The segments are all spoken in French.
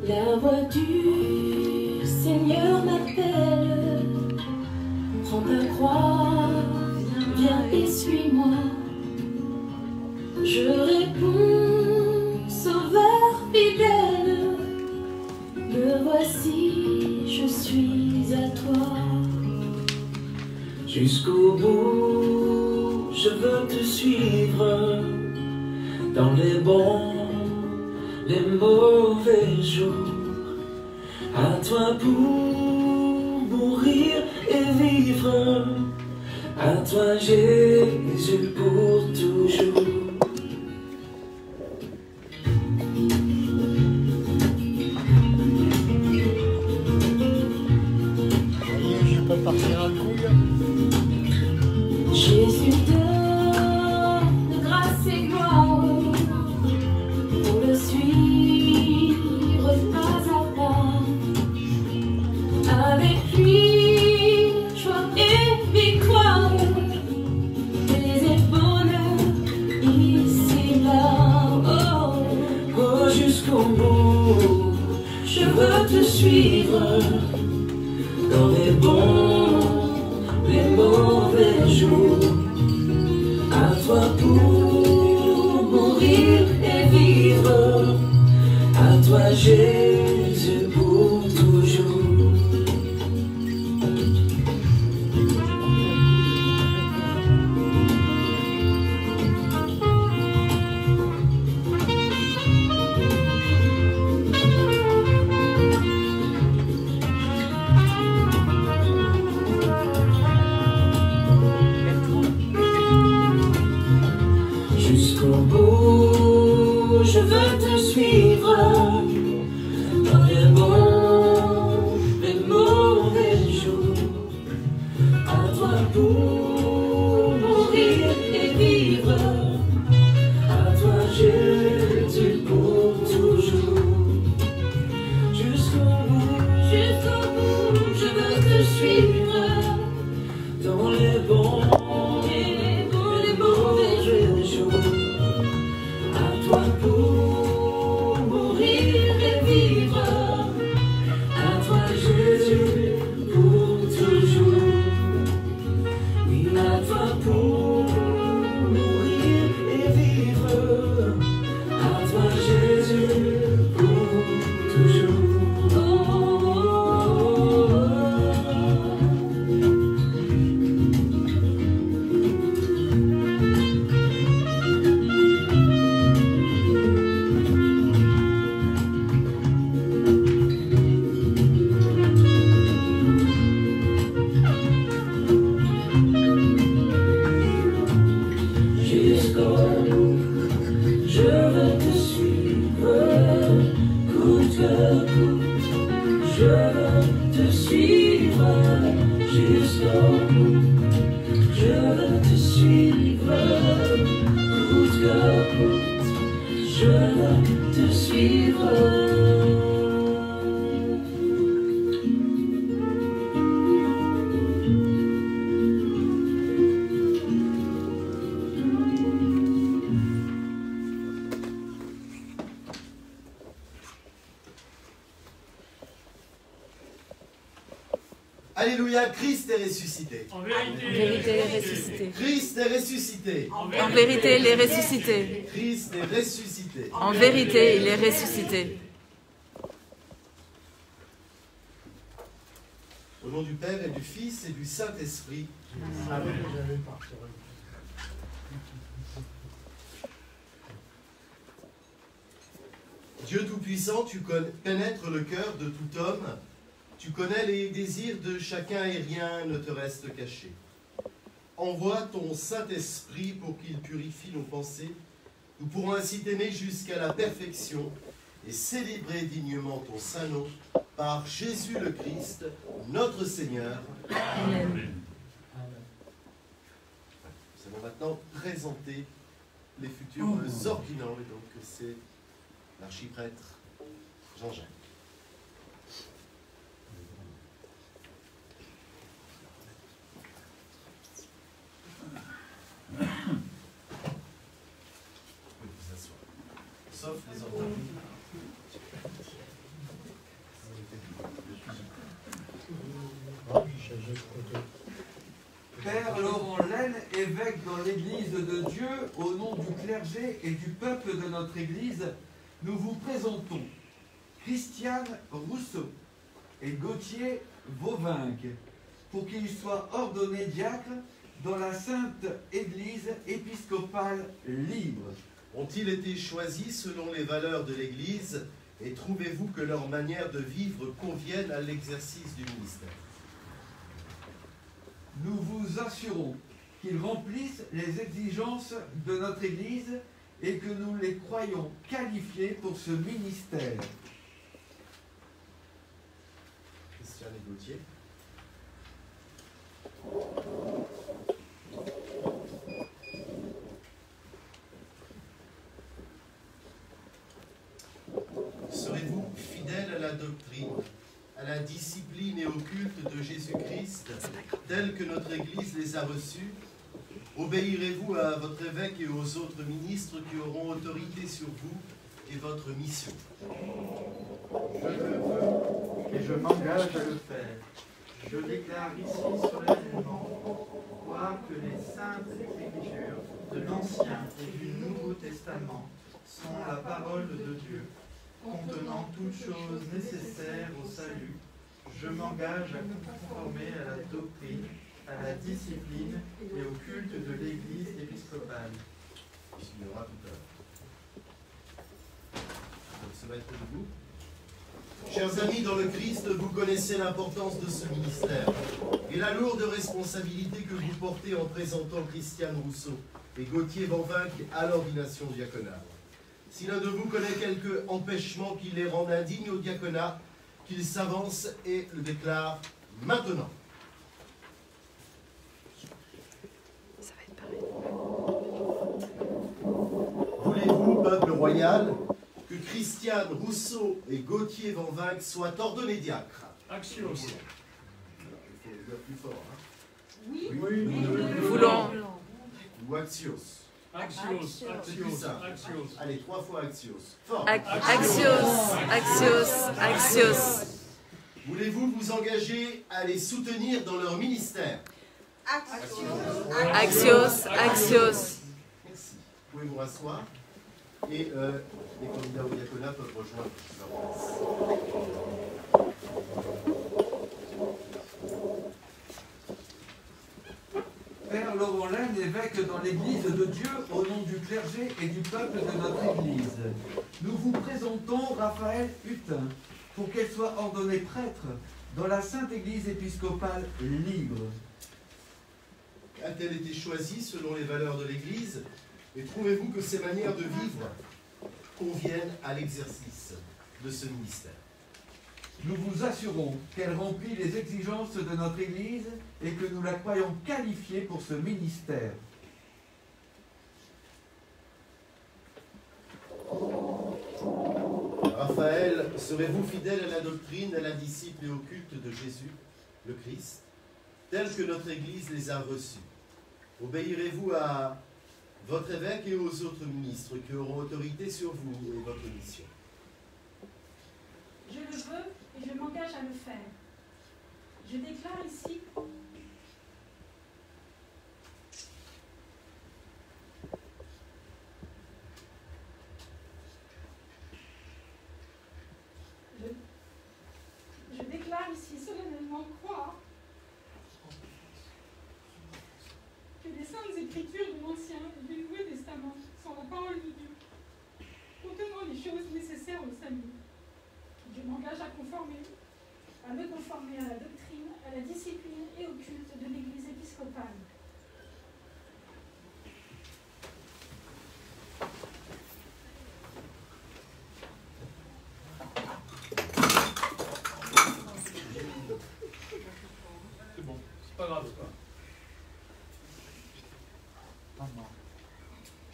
La voix du Seigneur m'appelle, prends ta croix, viens et suis-moi. Je réponds, Sauveur fidèle, me voici, je suis à toi. Jusqu'au bout, je veux te suivre, dans les bons, les mauvais jours. À toi pour mourir et vivre, à toi Jésus pour toujours. Je peux partir à couille. Jésus donne grâce et gloire pour le suivre pas à pas. Avec lui, joie et victoire, paix et bonheur ici-bas. Oh, jusqu'au bout, je veux te suivre, dans les bons, les mauvais jours. À toi pour mourir et vivre, à toi Jésus pour toujours. Jusqu'au bout, je veux te suivre, dans les bons, les mauvais jours. À toi pour mourir et vivre, à toi Jésus pour toujours. Jusqu'au bout, je veux te suivre, dans les bons, les mauvais jours. À toi pour mourir et vivre, à toi Jésus pour toujours. Oui, à toi pour mourir et vivre, à toi Jésus pour toujours. Jusqu'au bout, je veux te suivre, coûte que coûte. Je veux te suivre, jusqu'au bout. Je veux te suivre, coûte que coûte. Je veux te suivre. Alléluia, Christ est ressuscité. En vérité, En vérité, il est ressuscité. Christ est ressuscité. En En vérité, il est ressuscité. Christ est ressuscité. En vérité, il est ressuscité. Au nom du Père et du Fils et du Saint-Esprit. Amen. J'avais parti. Dieu Tout-Puissant, tu pénètres le cœur de tout homme. Tu connais les désirs de chacun et rien ne te reste caché. Envoie ton Saint-Esprit pour qu'il purifie nos pensées. Nous pourrons ainsi t'aimer jusqu'à la perfection et célébrer dignement ton saint nom par Jésus le Christ, notre Seigneur. Amen. Nous allons maintenant présenter les futurs ordinants, et donc c'est l'archiprêtre Jean-Jacques. Sauf les ordinants. Père Laurent Laine, évêque dans l'Église de Dieu, au nom du clergé et du peuple de notre Église, nous vous présentons Christiane Rousseau et Gauthier Vauvinck pour qu'ils soient ordonnés diacres dans la Sainte Église épiscopale libre. Ont-ils été choisis selon les valeurs de l'Église et trouvez-vous que leur manière de vivre convienne à l'exercice du ministère? Nous vous assurons qu'ils remplissent les exigences de notre Église et que nous les croyons qualifiés pour ce ministère. Christiane et Gauthier. Serez-vous fidèle à la doctrine, à la discipline et au culte de Jésus-Christ, tels que notre Église les a reçus? Obéirez-vous à votre évêque et aux autres ministres qui auront autorité sur vous et votre mission? Je le veux et je m'engage à le faire. Je déclare ici solennellement croire que les saintes écritures de l'Ancien et du Nouveau Testament sont la parole de Dieu, contenant toutes choses nécessaires au salut. Je m'engage à me conformer à la doctrine, à la discipline et au culte de l'Église épiscopale. Il y aura tout à l'heure. Donc, se mettre debout. Chers amis dans le Christ, vous connaissez l'importance de ce ministère et la lourde responsabilité que vous portez en présentant Christiane Rousseau et Gauthier Vauvinck à l'ordination diaconale. Si l'un de vous connaît quelque empêchement qui les rende indignes au diaconat, qu'il s'avance et le déclare maintenant. Ça va être pareil. Voulez-vous, peuple royal, que Christiane Rousseau et Gauthier Vauvinck soient ordonnés diacres? Axios. Il faut le dire plus fort. Hein? Oui. Nous voulons. Ou axios. Axios. Axios. Axios. Allez, 3 fois axios. Fort. Axios. Axios. Axios. Voulez-vous vous engager à les soutenir dans leur ministère? Axios. Axios. Merci. Vous pouvez vous rasseoir et les candidats au diaconat peuvent rejoindre leur place. Père Laurent Laine, évêque dans l'Église de Dieu, au nom du clergé et du peuple de notre Église, nous vous présentons Raphaël Hutin pour qu'elle soit ordonnée prêtre dans la Sainte Église épiscopale libre. A-t-elle été choisie selon les valeurs de l'Église et trouvez-vous que ces manières de vivre conviennent à l'exercice de ce ministère? Nous vous assurons qu'elle remplit les exigences de notre Église et que nous la croyons qualifiée pour ce ministère. Raphaël, serez-vous fidèle à la doctrine, à la discipline et au culte de Jésus, le Christ, tel que notre Église les a reçus? Obéirez-vous à votre évêque et aux autres ministres qui auront autorité sur vous et votre mission? Je le veux et je m'engage à le faire. Je déclare ici je déclare ici solennellement croire que les saintes écritures de l'Ancien et du Nouveau Testament sont la parole de Dieu, contenant les choses nécessaires au salut. Je m'engage à me conformer à la doctrine, à la discipline et au culte de l'Église épiscopale. C'est bon, c'est pas grave.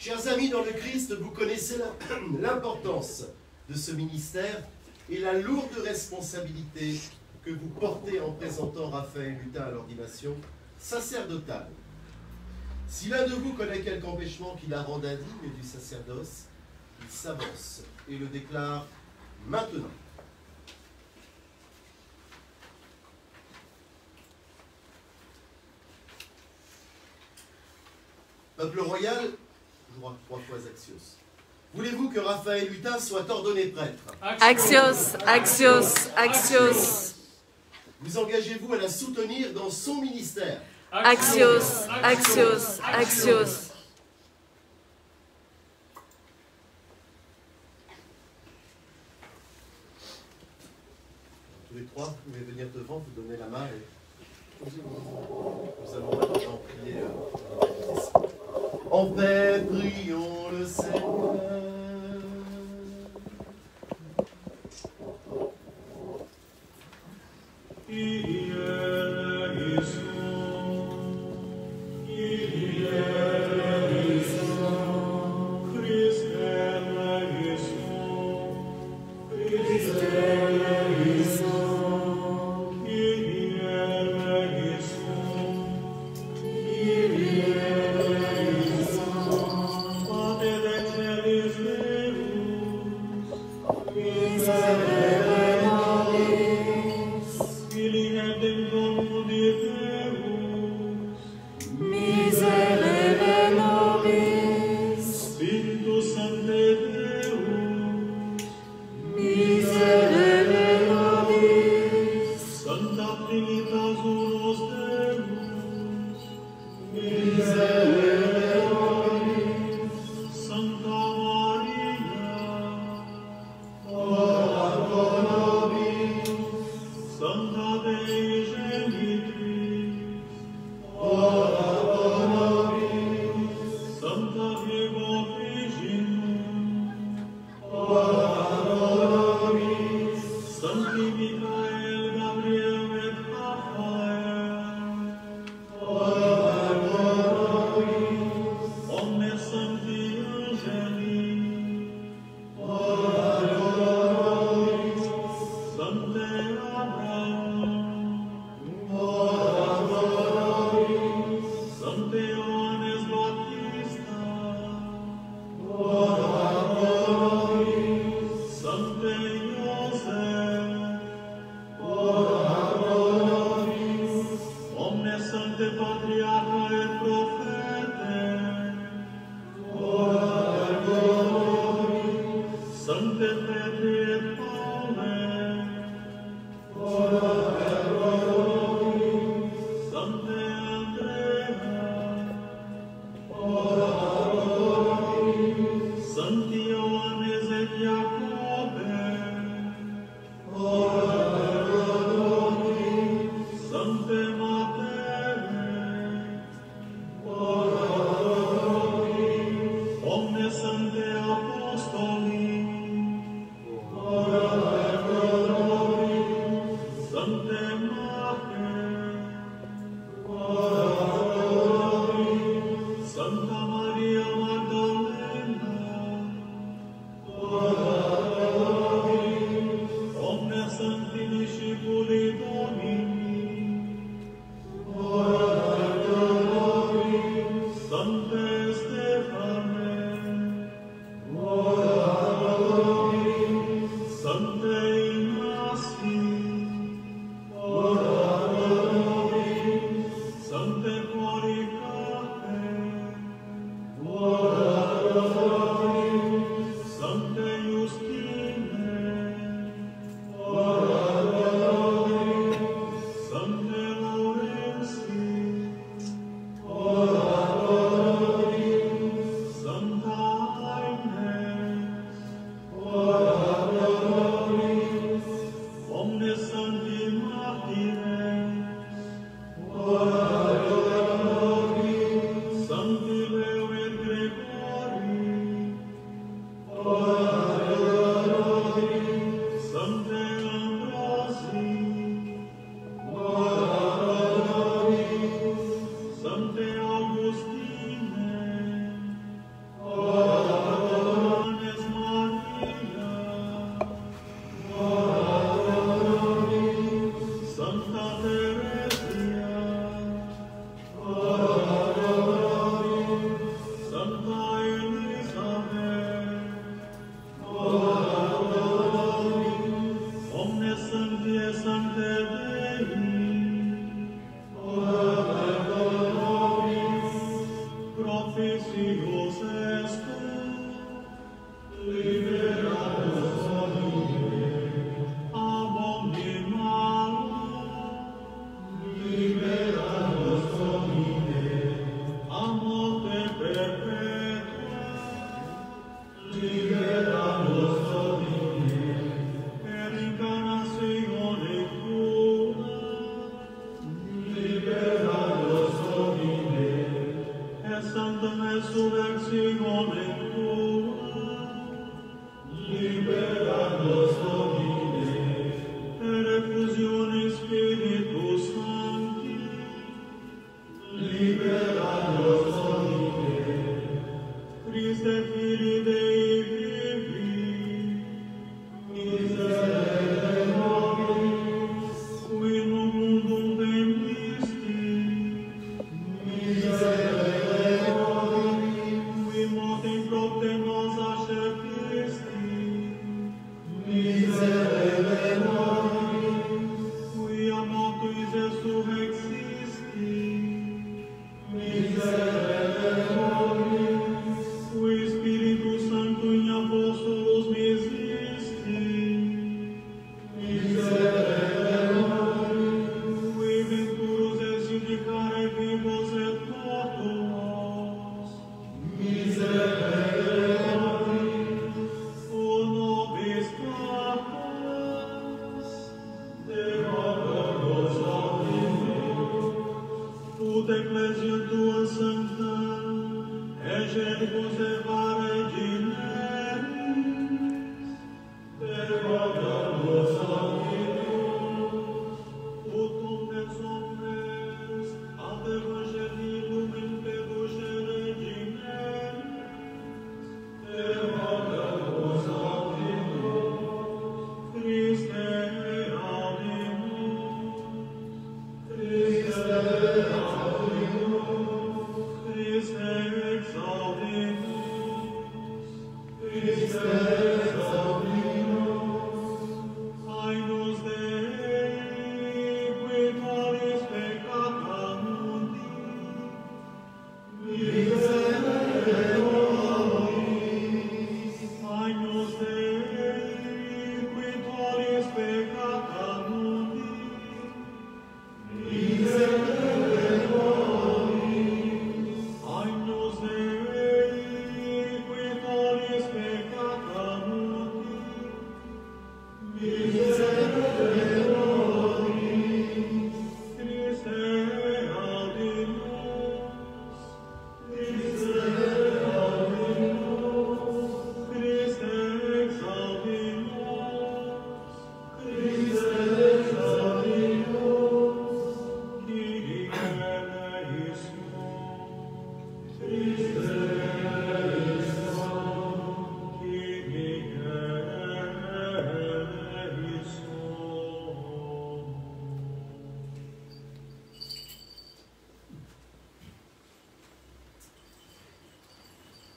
Chers amis dans le Christ, vous connaissez l'importance de ce ministère et la lourde responsabilité que vous portez en présentant Raphaël Lutin à l'ordination sacerdotale. Si l'un de vous connaît quelque empêchement qui la rende indigne du sacerdoce, il s'avance et le déclare maintenant. Peuple royal, jouera 3 fois Axios. Voulez-vous que Raphaël Lutin soit ordonné prêtre? Axios, Axios, Axios. Vous engagez-vous à la soutenir dans son ministère? Axios, Axios, Axios. Tous les 3, vous pouvez venir devant, vous donner la main et nous allons maintenant prier. En paix, prions le Seigneur.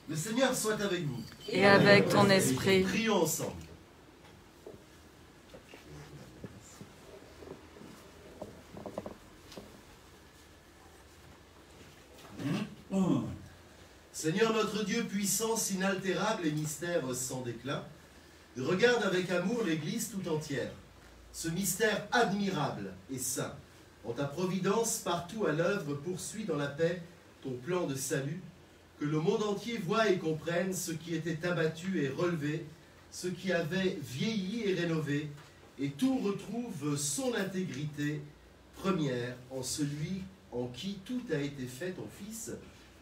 Le Seigneur soit avec vous. Et avec ton esprit. Prions ensemble. Seigneur notre Dieu, puissance inaltérable et mystère sans déclin, regarde avec amour l'Église tout entière, ce mystère admirable et saint. En ta providence, partout à l'œuvre, poursuis dans la paix ton plan de salut, que le monde entier voie et comprenne ce qui était abattu et relevé, ce qui avait vieilli et rénové, et tout retrouve son intégrité première en celui en qui tout a été fait, ton Fils,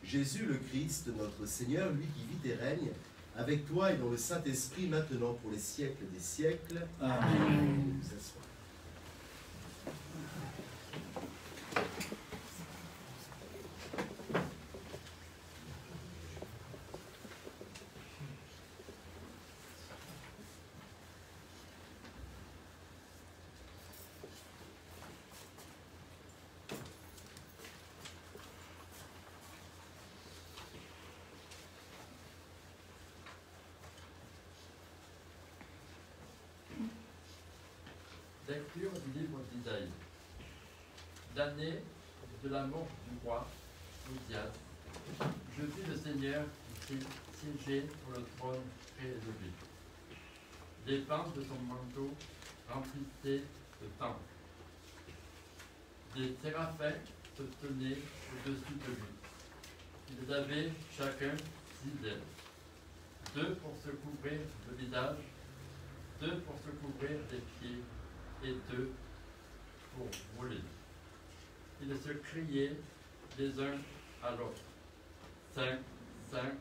Jésus le Christ, notre Seigneur, lui qui vit et règne, avec toi et dans le Saint-Esprit, maintenant pour les siècles des siècles. Amen. Nous asseoir. Lecture du livre d'Isaïe. L'année de la mort du roi Osias, je vis le Seigneur qui siégeait sur le trône près de lui. Les pans de son manteau remplissaient le temple. Des séraphins se tenaient au-dessus de lui. Ils avaient chacun 6 ailes, 2 pour se couvrir le visage, 2 pour se couvrir les pieds, et 2 pour voler. Ils se criaient les uns à l'autre. Saint, Saint,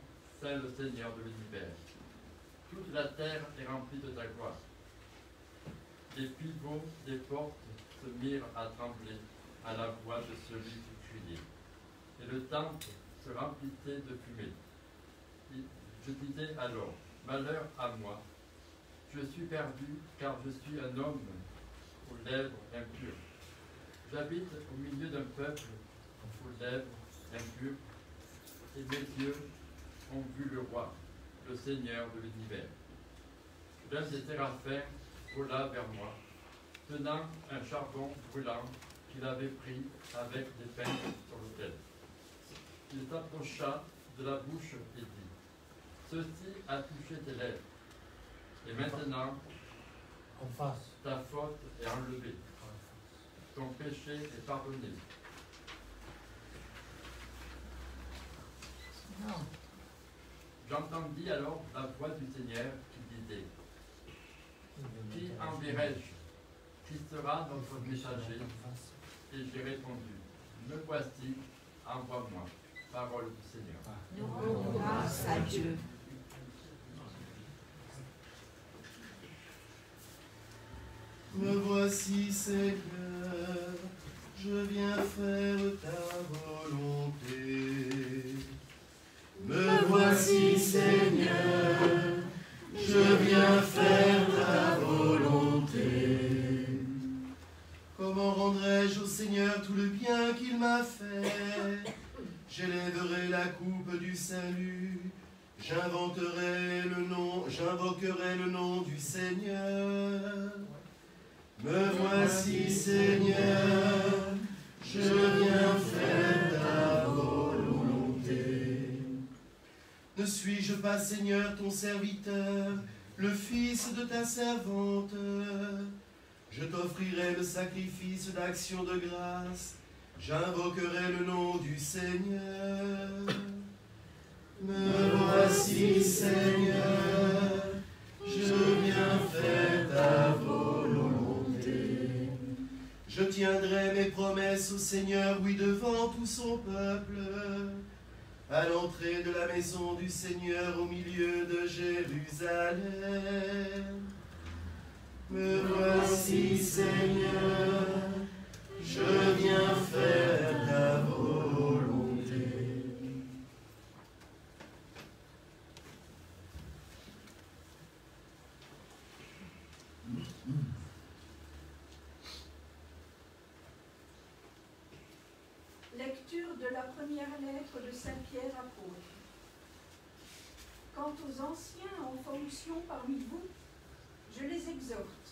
Saint le Seigneur de l'univers. Toute la terre est remplie de ta gloire. Les pivots des portes se mirent à trembler à la voix de celui qui criait. Et le temple se remplissait de fumée. Je disais alors, malheur à moi, je suis perdu car je suis un homme aux lèvres impures. J'habite au milieu d'un peuple aux lèvres impures, et mes yeux ont vu le roi, le Seigneur de l'univers. L'un des séraphins vola vers moi, tenant un charbon brûlant qu'il avait pris avec des pains sur l'autel. Il s'approcha de la bouche et dit, « Ceci a touché tes lèvres, et maintenant, ta faute est enlevée, ton péché est pardonné. » J'entendis alors la voix du Seigneur qui disait, « Qui enverrai-je? Qui sera notre messager? » Et j'ai répondu, « Me voici, envoie-moi. » Parole du Seigneur. Nous rendons grâce à Dieu. Me voici, Seigneur, je viens faire ta volonté. Me voici, Seigneur, je viens faire ta volonté. Comment rendrai-je au Seigneur tout le bien qu'il m'a fait? J'élèverai la coupe du salut, J'invoquerai le nom du Seigneur. Me voici, Seigneur, je viens faire ta volonté. Ne suis-je pas, Seigneur, ton serviteur, le fils de ta servante? Je t'offrirai le sacrifice d'action de grâce. J'invoquerai le nom du Seigneur. Me voici, Seigneur, je viens faire ta volonté. Je tiendrai mes promesses au Seigneur, oui, devant tout son peuple, à l'entrée de la maison du Seigneur au milieu de Jérusalem. Me voici, Seigneur, je viens faire ta volonté. Lecture de la première lettre de Saint Pierre apôtre. Quant aux anciens en fonction parmi vous, je les exhorte,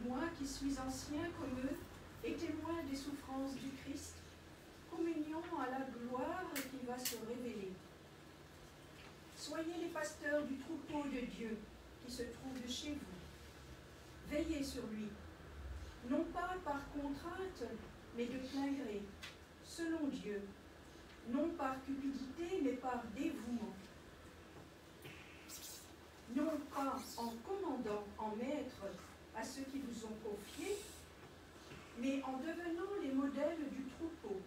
moi qui suis ancien comme eux et témoin des souffrances du Christ, communion à la gloire qui va se révéler. Soyez les pasteurs du troupeau de Dieu qui se trouve chez vous. Veillez sur lui, non pas par contrainte, mais de plein gré, selon Dieu, non par cupidité, mais par dévouement. Non pas en commandant en maître à ceux qui vous ont confiés, mais en devenant les modèles du troupeau.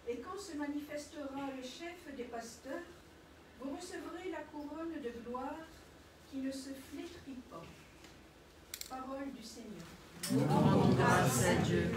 Et quand se manifestera le chef des pasteurs, vous recevrez la couronne de gloire qui ne se flétrit pas. Parole du Seigneur. Nous rendons grâce à Dieu.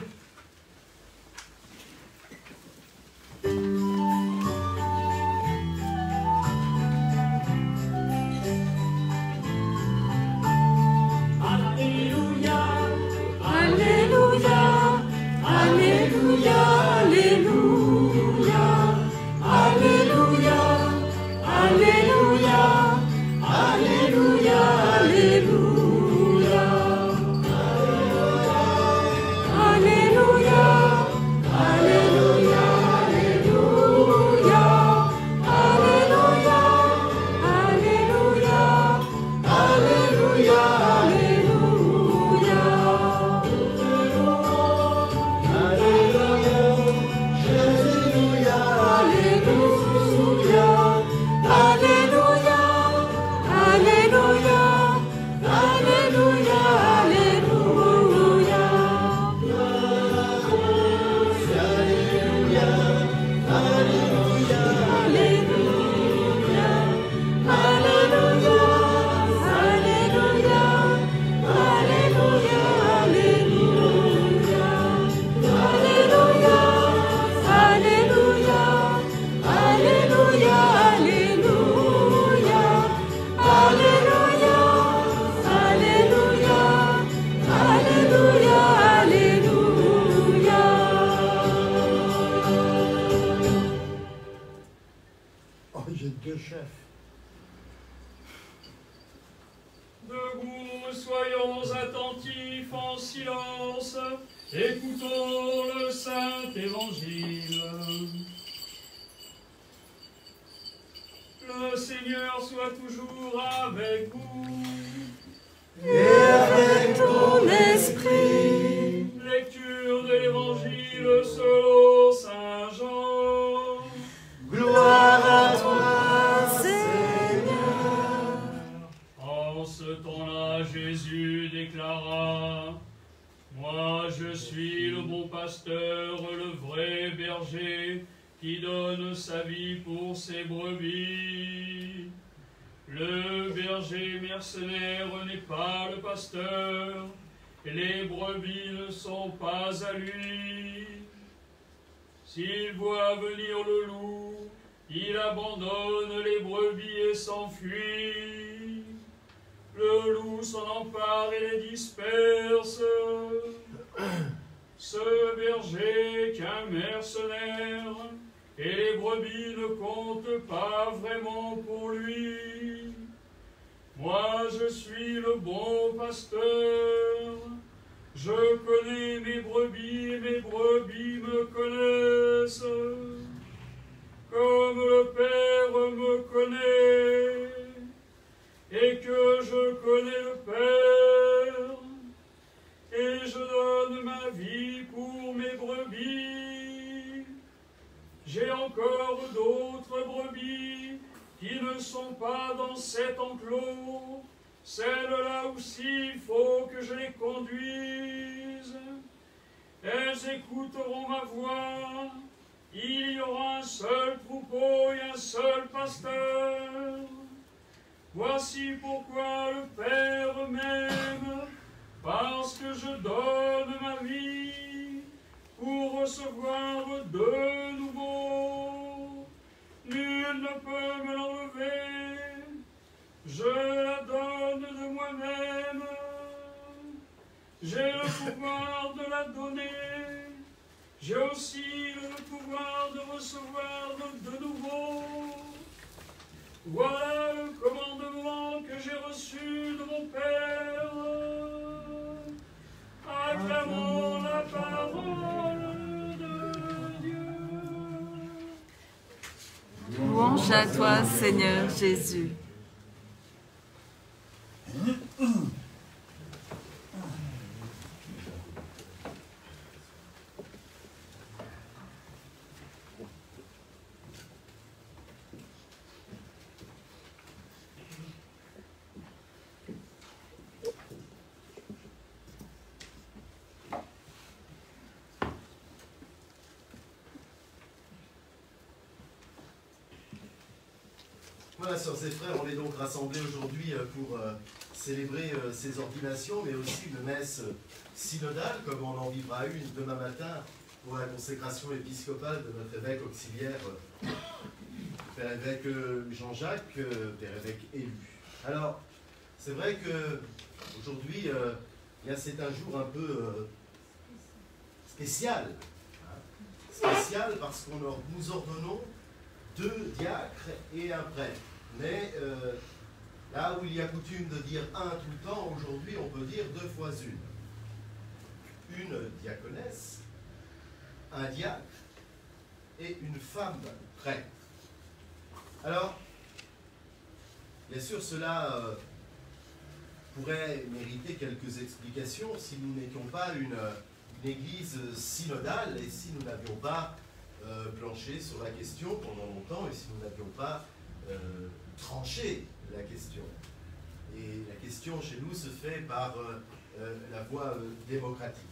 Les brebis ne sont pas à lui. S'il voit venir le loup, il abandonne les brebis et s'enfuit. Le loup s'en empare et les disperse. Ce berger qu'un mercenaire et les brebis ne comptent pas vraiment pour lui. Moi, je suis le bon pasteur. Je connais mes brebis et mes brebis me connaissent. Comme le Père me connaît et que je connais le Père, et je donne ma vie pour mes brebis. J'ai encore d'autres brebis qui ne sont pas dans cet enclos. Celles-là aussi, il faut que je les conduise. Elles écouteront ma voix. Il y aura un seul troupeau et un seul pasteur. Voici pourquoi le Père m'aime, parce que je donne ma vie pour recevoir de nouveau. Nul ne peut me l'enlever, je la donne de moi-même. J'ai le pouvoir de la donner, j'ai aussi le pouvoir de recevoir de nouveau. Voilà le commandement que j'ai reçu de mon Père. Acclamons la parole de Dieu. Louange à toi, Seigneur Jésus. Voilà, sœurs et frères, on est donc rassemblés aujourd'hui pour célébrer ces ordinations, mais aussi une messe synodale, comme on en vivra une demain matin pour la consécration épiscopale de notre évêque auxiliaire, Père évêque Jean-Jacques, Père évêque élu. Alors, c'est vrai que aujourd'hui, c'est un jour un peu spécial. Spécial parce que nous ordonnons 2 diacres et un prêtre. Mais là où il y a coutume de dire un tout le temps, aujourd'hui on peut dire 2 fois 1. Une diaconesse, un diacre et une femme prêtre. Alors, bien sûr, cela pourrait mériter quelques explications si nous n'étions pas une église synodale et si nous n'avions pas planché sur la question pendant longtemps et si nous n'avions pas tranché la question. Et la question chez nous se fait par la voie démocratique.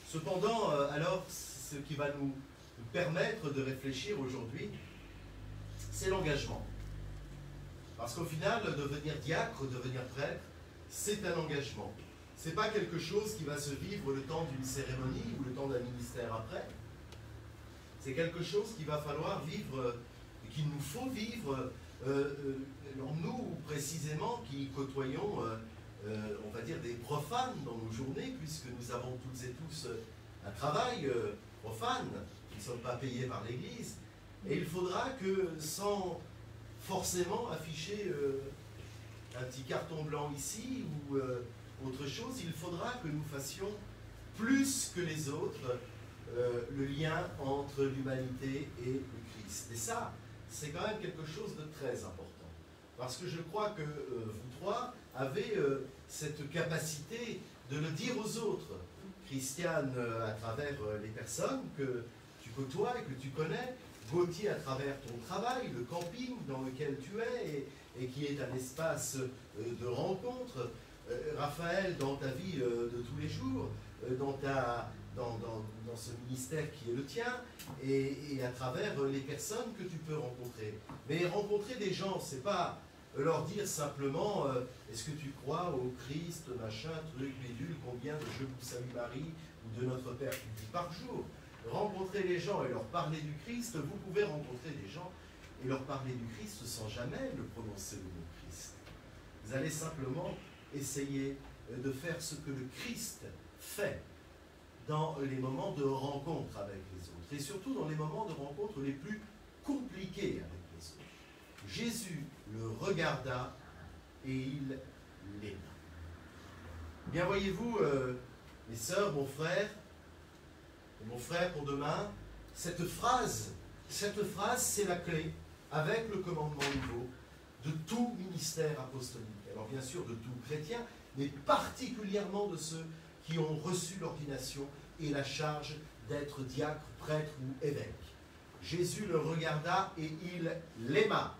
Cependant, alors, ce qui va nous permettre de réfléchir aujourd'hui, c'est l'engagement. Parce qu'au final, devenir diacre, devenir prêtre, c'est un engagement. Ce n'est pas quelque chose qui va se vivre le temps d'une cérémonie ou le temps d'un ministère après. C'est quelque chose qu'il va falloir vivre, qu'il nous faut vivre, nous précisément qui côtoyons, on va dire, des profanes dans nos journées, puisque nous avons toutes et tous un travail profane, nous ne sommes pas payés par l'Église, et il faudra que, sans forcément afficher un petit carton blanc ici ou autre chose, il faudra que nous fassions plus que les autres le lien entre l'humanité et le Christ. Et ça, c'est quand même quelque chose de très important. Parce que je crois que vous trois avez cette capacité de le dire aux autres. Christiane, à travers les personnes que tu côtoies et que tu connais, Gauthier, à travers ton travail, le camping dans lequel tu es et qui est un espace de rencontre, Raphaël, dans ta vie de tous les jours, dans ce ministère qui est le tien, et à travers les personnes que tu peux rencontrer. Mais rencontrer des gens, c'est pas leur dire simplement est-ce que tu crois au Christ, machin, truc, bidule, combien de Je vous salue Marie ou de Notre Père tu dis par jour. Rencontrer les gens et leur parler du Christ, vous pouvez rencontrer des gens et leur parler du Christ sans jamais le prononcer le mot Christ. Vous allez simplement essayer de faire ce que le Christ fait dans les moments de rencontre avec les autres, et surtout dans les moments de rencontre les plus compliqués avec les autres. Jésus le regarda et il l'aima. Bien voyez-vous, mes sœurs, mon frère, et mon frère pour demain, cette phrase, c'est la clé, avec le commandement nouveau, de tout ministère apostolique. Alors bien sûr de tout chrétien, mais particulièrement de ceux qui ont reçu l'ordination et la charge d'être diacre, prêtre ou évêque. Jésus le regarda et il l'aima.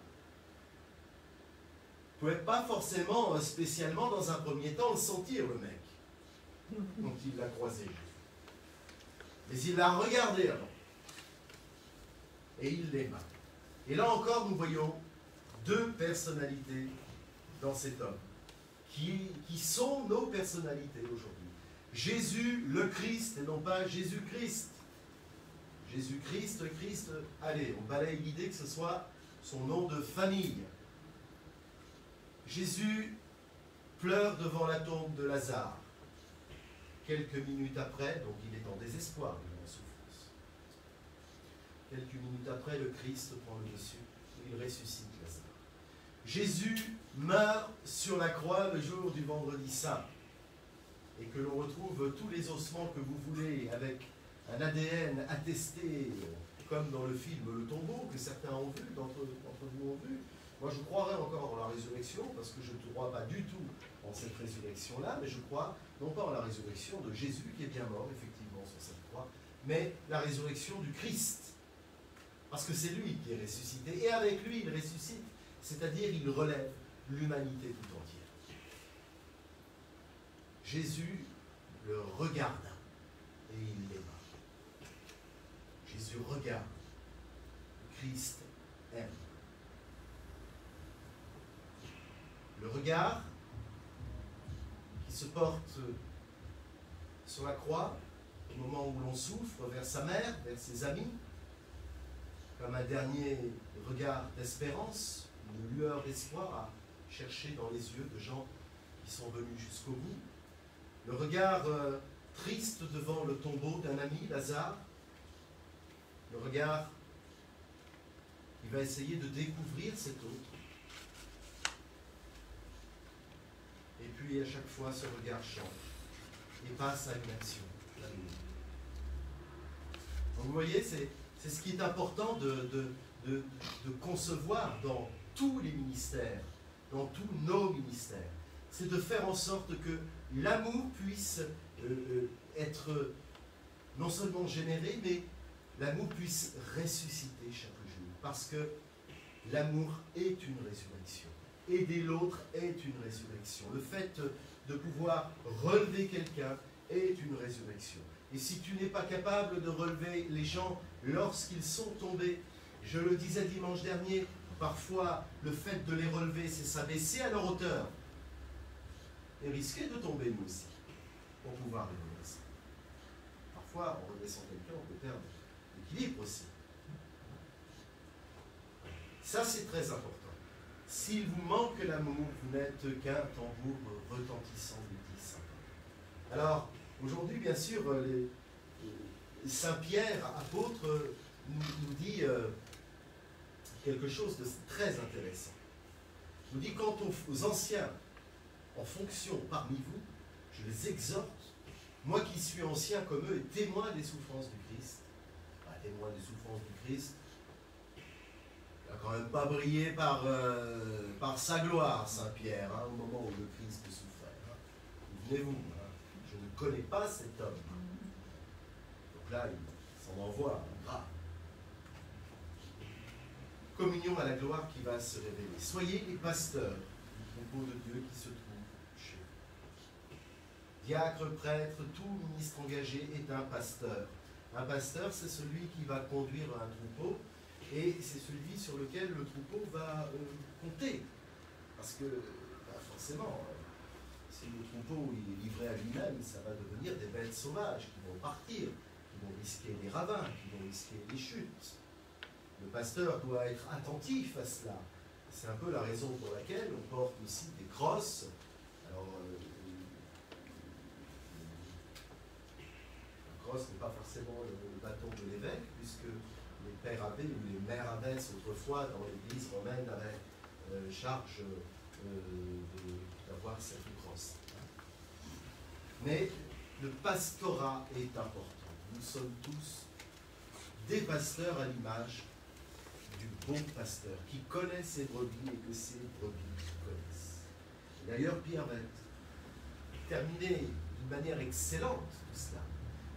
Vous ne pouvez pas forcément, spécialement dans un premier temps, le sentir, le mec. Donc il l'a croisé. Mais il l'a regardé avant. Et il l'aima. Et là encore, nous voyons deux personnalités dans cet homme, qui sont nos personnalités aujourd'hui. Jésus le Christ, et non pas Jésus-Christ. Jésus-Christ, Christ, allez, on balaye l'idée que ce soit son nom de famille. Jésus pleure devant la tombe de Lazare. Quelques minutes après, donc il est en désespoir, il est en souffrance. Quelques minutes après, le Christ prend le dessus, et il ressuscite Lazare. Jésus meurt sur la croix le jour du vendredi saint, et que l'on retrouve tous les ossements que vous voulez, avec un ADN attesté, comme dans le film Le Tombeau, que certains ont vu, d'entre vous ont vu. Moi, je croirais encore en la résurrection, parce que je ne crois pas du tout en cette résurrection-là, mais je crois non pas en la résurrection de Jésus, qui est bien mort, effectivement, sur cette croix, mais la résurrection du Christ. Parce que c'est lui qui est ressuscité, et avec lui, il ressuscite, c'est-à-dire il relève l'humanité tout entière. Jésus le regarda, et il l'aima. Jésus regarde, Christ aime. Le regard qui se porte sur la croix au moment où l'on souffre vers sa mère, vers ses amis, comme un dernier regard d'espérance, une lueur d'espoir à chercher dans les yeux de gens qui sont venus jusqu'au bout. Le regard triste devant le tombeau d'un ami, Lazare. Le regard qui va essayer de découvrir cet autre. Et puis à chaque fois, ce regard change et passe à une action. Donc vous voyez, c'est ce qui est important de concevoir dans tous les ministères, dans tous nos ministères. C'est de faire en sorte que l'amour puisse être non seulement généré, mais l'amour puisse ressusciter chaque jour. Parce que l'amour est une résurrection. Aider l'autre est une résurrection. Le fait de pouvoir relever quelqu'un est une résurrection. Et si tu n'es pas capable de relever les gens lorsqu'ils sont tombés, je le disais dimanche dernier, parfois le fait de les relever, c'est s'abaisser à leur hauteur et risquer de tomber nous aussi, pour pouvoir les redresser. Parfois, en redressant quelqu'un, on peut perdre l'équilibre aussi. Ça, c'est très important. S'il vous manque l'amour, vous n'êtes qu'un tambour retentissant du 10. Alors, aujourd'hui, bien sûr, Saint Pierre, apôtre, nous dit quelque chose de très intéressant. Il nous dit, quant aux anciens en fonction parmi vous, je les exhorte, moi qui suis ancien comme eux et témoin des souffrances du Christ. Témoin des souffrances du Christ, il n'a quand même pas brillé par sa gloire, Saint Pierre, au moment où le Christ souffrait. Souvenez-vous, je ne connais pas cet homme. Donc là, il s'en envoie grave. Communion à la gloire qui va se révéler. Soyez les pasteurs du troupeau de Dieu qui se trouve chez vous. Diacre, prêtre, tout ministre engagé est un pasteur. Un pasteur, c'est celui qui va conduire un troupeau et c'est celui sur lequel le troupeau va compter. Parce que, forcément, si le troupeau est livré à lui-même, ça va devenir des bêtes sauvages qui vont partir, qui vont risquer les ravins, qui vont risquer les chutes. Le pasteur doit être attentif à cela. C'est un peu la raison pour laquelle on porte aussi des crosses. Alors, ce n'est pas forcément le bâton de l'évêque, puisque les pères abbés ou les mères abbesses autrefois dans l'Église romaine avaient charge d'avoir cette crosse. Mais le pastorat est important. Nous sommes tous des pasteurs à l'image du bon pasteur qui connaît ses brebis et que ses brebis connaissent. D'ailleurs, Pierre va terminer d'une manière excellente tout cela.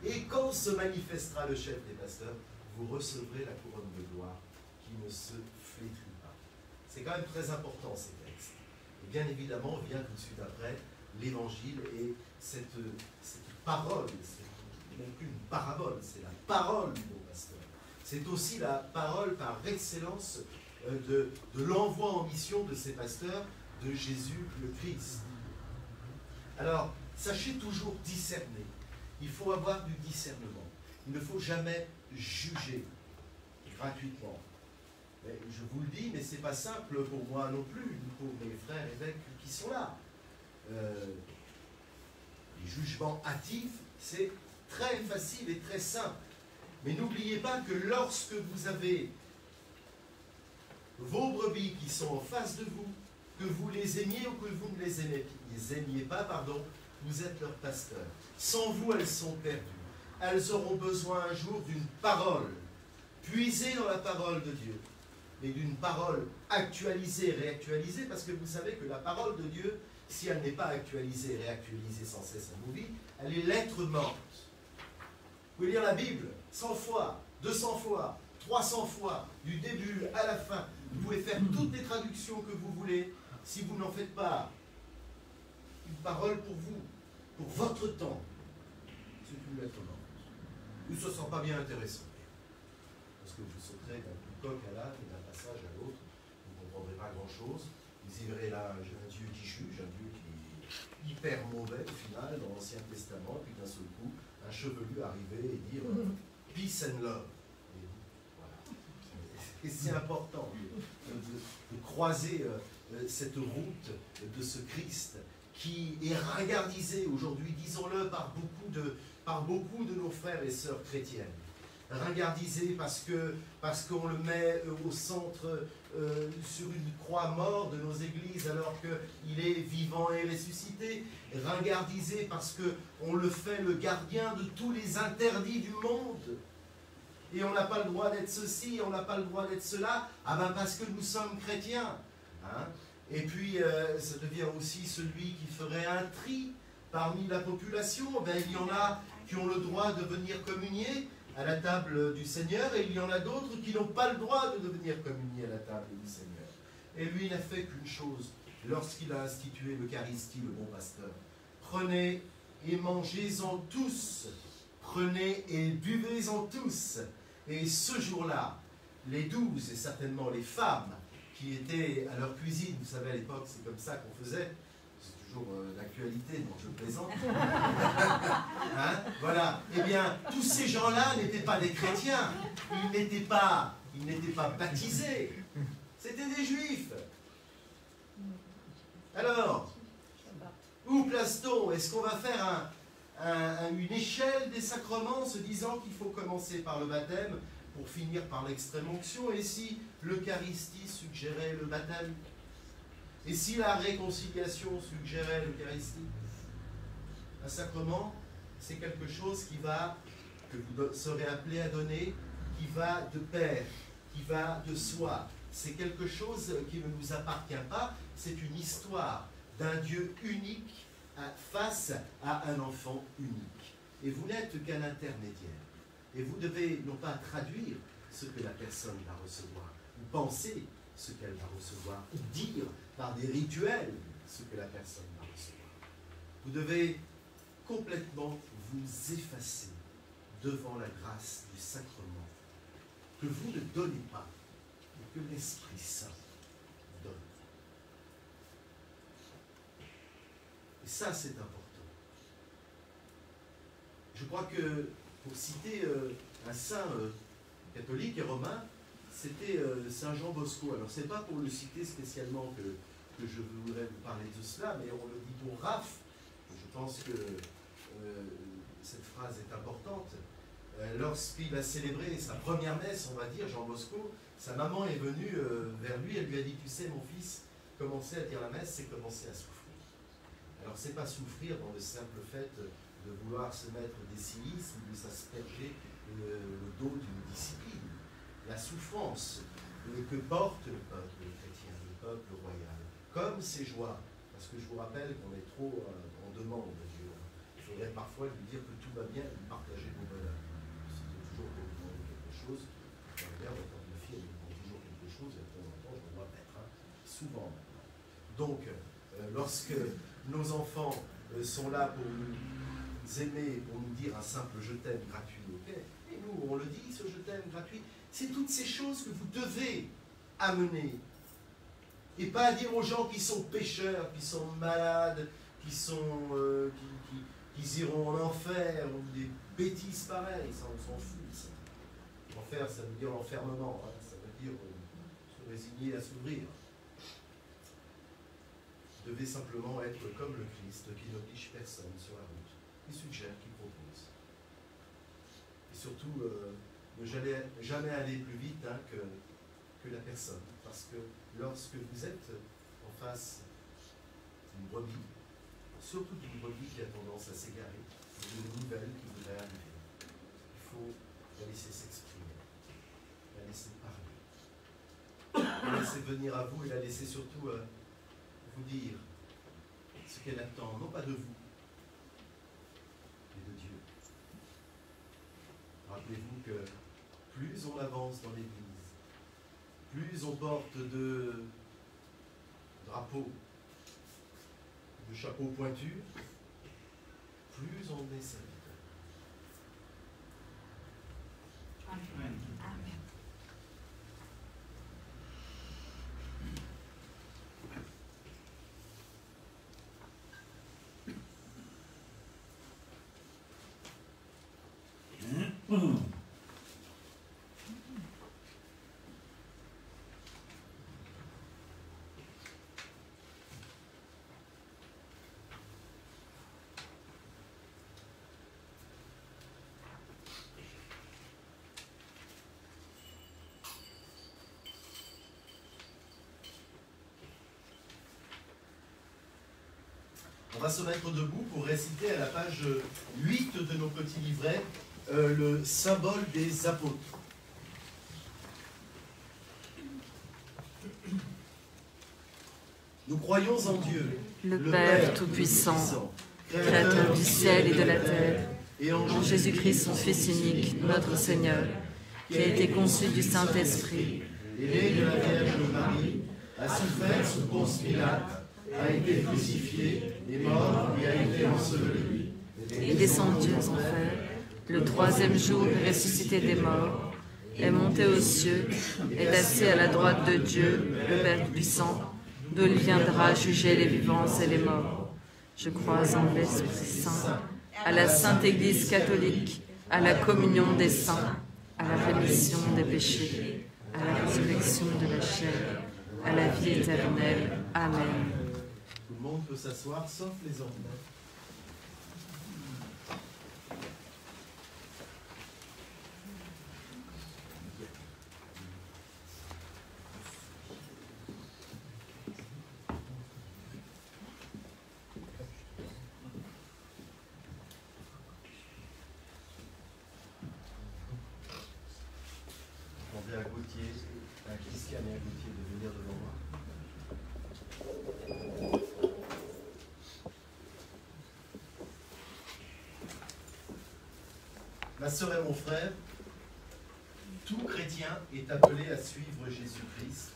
Et quand se manifestera le chef des pasteurs, vous recevrez la couronne de gloire qui ne se flétrit pas. C'est quand même très important ces textes. Et bien évidemment, vient tout de suite après l'évangile et cette parole, c'est non plus une parabole, c'est la parole du bon pasteur. C'est aussi la parole par excellence de l'envoi en mission de ces pasteurs, de Jésus le Christ. Alors, sachez toujours discerner. Il faut avoir du discernement. Il ne faut jamais juger gratuitement. Mais je vous le dis, mais ce n'est pas simple pour moi non plus, ni pour mes frères évêques qui sont là. Les jugements hâtifs, c'est très facile et très simple. Mais n'oubliez pas que lorsque vous avez vos brebis qui sont en face de vous, que vous les aimiez ou que vous ne les aimiez pas, vous êtes leur pasteur. Sans vous, elles sont perdues. Elles auront besoin un jour d'une parole, puisée dans la parole de Dieu, mais d'une parole actualisée, réactualisée, parce que vous savez que la parole de Dieu, si elle n'est pas actualisée, réactualisée sans cesse à nos vies, elle est lettre morte. Vous pouvez lire la Bible 100 fois, 200 fois, 300 fois, du début à la fin. Vous pouvez faire toutes les traductions que vous voulez. Si vous n'en faites pas une parole pour vous, pour votre temps, c'est une lettre morte. Ou ce ne sera pas bien intéressant. Parce que vous sauterez d'un coq à l'âne et d'un passage à l'autre, vous ne comprendrez pas grand-chose. Vous y verrez là un Dieu qui juge, un Dieu qui est hyper mauvais au final dans l'Ancien Testament, et puis d'un seul coup, un chevelu arriver et dire peace and love. Et voilà. Et c'est important de croiser cette route de ce Christ qui est ringardisé aujourd'hui, disons-le, par beaucoup de nos frères et sœurs chrétiennes. Ringardisé parce qu'on le met au centre sur une croix mort de nos églises alors qu'il est vivant et ressuscité. Ringardisé parce qu'on le fait le gardien de tous les interdits du monde. Et on n'a pas le droit d'être ceci, on n'a pas le droit d'être cela. Ah ben parce que nous sommes chrétiens. Hein? Et puis ça devient aussi celui qui ferait un tri parmi la population. Ben, il y en a qui ont le droit de venir communier à la table du Seigneur, et il y en a d'autres qui n'ont pas le droit de venir communier à la table du Seigneur. Et lui n'a fait qu'une chose, lorsqu'il a institué l'Eucharistie, le bon pasteur. Prenez et mangez-en tous, prenez et buvez-en tous. Et ce jour-là, les 12, et certainement les femmes, qui étaient à leur cuisine, vous savez à l'époque c'est comme ça qu'on faisait, c'est toujours d'actualité, donc je plaisante. Hein, voilà. Eh bien, tous ces gens-là n'étaient pas des chrétiens. Ils n'étaient pas baptisés. C'était des juifs. Alors, où place-t-on? Est-ce qu'on va faire une échelle des sacrements, se disant qu'il faut commencer par le baptême pour finir par l'extrême-onction? Et si l'Eucharistie suggérait le baptême? Et si la réconciliation suggérait l'Eucharistie? Un sacrement, c'est quelque chose que vous serez appelé à donner, qui va de pair, qui va de soi. C'est quelque chose qui ne nous appartient pas, c'est une histoire d'un Dieu unique face à un enfant unique. Et vous n'êtes qu'un intermédiaire. Et vous devez non pas traduire ce que la personne va recevoir, ou penser ce qu'elle va recevoir, ou dire par des rituels ce que la personne va recevoir. Vous devez complètement vous effacer devant la grâce du sacrement que vous ne donnez pas, mais que l'Esprit Saint donne. Et ça, c'est important. Je crois que, pour citer un saint catholique et romain, c'était Saint Jean Bosco. Alors, ce n'est pas pour le citer spécialement que je voudrais vous parler de cela, mais on le dit pour Raph. Je pense que cette phrase est importante. Lorsqu'il a célébré sa première messe, on va dire, Jean Bosco, sa maman est venue vers lui, elle lui a dit, tu sais mon fils, commencer à dire la messe, c'est commencer à souffrir. Alors c'est pas souffrir dans le simple fait de vouloir se mettre des silices ou de s'asperger le dos d'une discipline. La souffrance que porte le peuple chrétien, le peuple royal, comme ses joies, parce que je vous rappelle qu'on est trop en demande de Dieu. Il faudrait parfois lui dire que tout va bien et lui partager nos bonheurs. Si toujours qu'on lui demande quelque chose, quand ma fille elle me demande toujours quelque chose, et de temps en temps je me vois mettre, souvent maintenant. Donc, lorsque nos enfants sont là pour nous aimer, pour nous dire un simple je t'aime gratuit, ok, et nous on le dit, ce je t'aime gratuit, c'est toutes ces choses que vous devez amener. Et pas dire aux gens qui sont pécheurs, qui sont malades, qui iront en enfer, ou des bêtises pareilles, ça on s'en fout. Ça. L'enfer, ça veut dire l'enfermement, ça veut dire se résigner à s'ouvrir. Vous devez simplement être comme le Christ, qui n'oblige personne sur la route, qui suggère, qui propose. Et surtout, ne jamais aller plus vite que la personne, parce que lorsque vous êtes en face d'une brebis, surtout d'une brebis qui a tendance à s'égarer, d'une nouvelle qui voudrait arriver, il faut la laisser s'exprimer, la laisser parler, la laisser venir à vous et la laisser surtout vous dire ce qu'elle attend, non pas de vous, mais de Dieu. Rappelez-vous que plus on avance dans l'Église, plus on porte de drapeaux, de chapeaux pointus, plus on est serviteur. Amen. Amen. On va se mettre debout pour réciter à la page 8 de nos petits livrets le symbole des apôtres. Nous croyons en Dieu, le Père Tout-Puissant, Créateur du ciel et de la terre, et en Jésus-Christ, son Fils unique, notre Seigneur, qui a été conçu du Saint-Esprit, est né de la Vierge Marie, a souffert sous Ponce Pilate, a été crucifié, est mort et a été enseveli. est descendu aux enfers, le troisième jour est ressuscité des morts, est monté aux cieux, est assis à la droite de Dieu, le Père puissant, d'où il viendra juger les vivants et les morts. Je crois en l'Esprit Saint, à la Sainte Église catholique, à la communion des saints, à la rémission des péchés, à la résurrection de la chair, à la vie éternelle. Amen. Tout le monde peut s'asseoir, sauf les ordinaires. Demandez à Gauthier, à Christiane et à Gauthier de venir devant moi. Ma sœur et mon frère, tout chrétien est appelé à suivre Jésus-Christ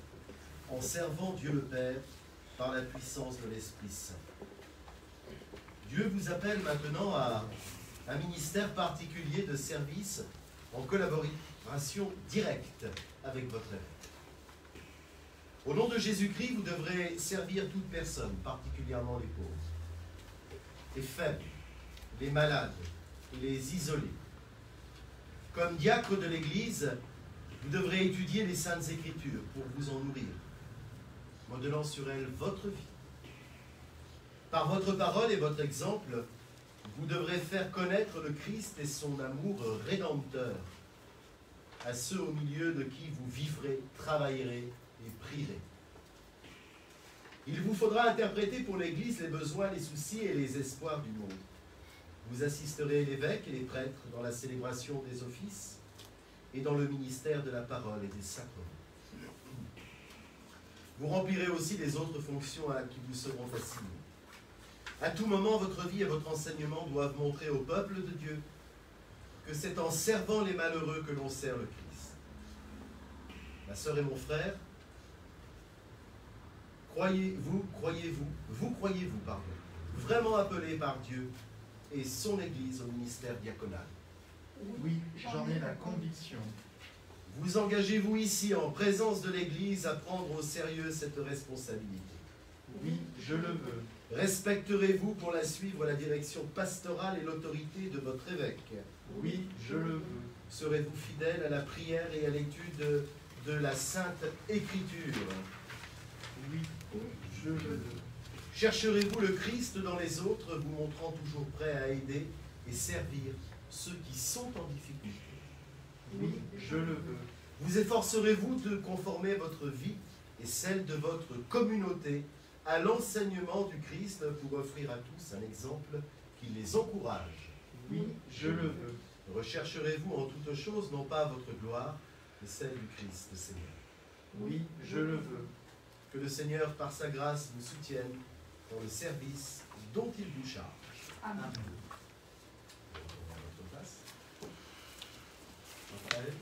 en servant Dieu le Père par la puissance de l'Esprit Saint. Dieu vous appelle maintenant à un ministère particulier de service en collaboration directe avec votre évêque. Au nom de Jésus-Christ, vous devrez servir toute personne, particulièrement les pauvres, les faibles, les malades, les isolés. Comme diacre de l'Église, vous devrez étudier les Saintes Écritures pour vous en nourrir, modelant sur elles votre vie. Par votre parole et votre exemple, Vous devrez faire connaître le Christ et son amour rédempteur à ceux au milieu de qui vous vivrez, travaillerez et prierez. Il vous faudra interpréter pour l'Église les besoins, les soucis et les espoirs du monde. Vous assisterez l'évêque et les prêtres dans la célébration des offices et dans le ministère de la parole et des sacrements. Vous remplirez aussi les autres fonctions qui vous seront assignées. À tout moment, votre vie et votre enseignement doivent montrer au peuple de Dieu que c'est en servant les malheureux que l'on sert le Christ. Ma sœur et mon frère, croyez-vous, vraiment appelés par Dieu et son Église au ministère diaconal? Oui, j'en ai la conviction. Vous engagez-vous ici, en présence de l'Église, à prendre au sérieux cette responsabilité? Oui, je le veux. Respecterez-vous pour la suivre la direction pastorale et l'autorité de votre évêque? Oui, je le veux. Serez-vous fidèle à la prière et à l'étude de la Sainte Écriture? Oui, je le veux. Chercherez-vous le Christ dans les autres, vous montrant toujours prêt à aider et servir ceux qui sont en difficulté? Oui, je le veux. Vous efforcerez-vous de conformer votre vie et celle de votre communauté à l'enseignement du Christ pour offrir à tous un exemple qui les encourage? Oui, je le veux. Rechercherez-vous en toutes choses non pas votre gloire, mais celle du Christ, le Seigneur? Oui, je le veux. Que le Seigneur, par sa grâce, vous soutienne dans le service dont il vous charge. Amen. Raphaël.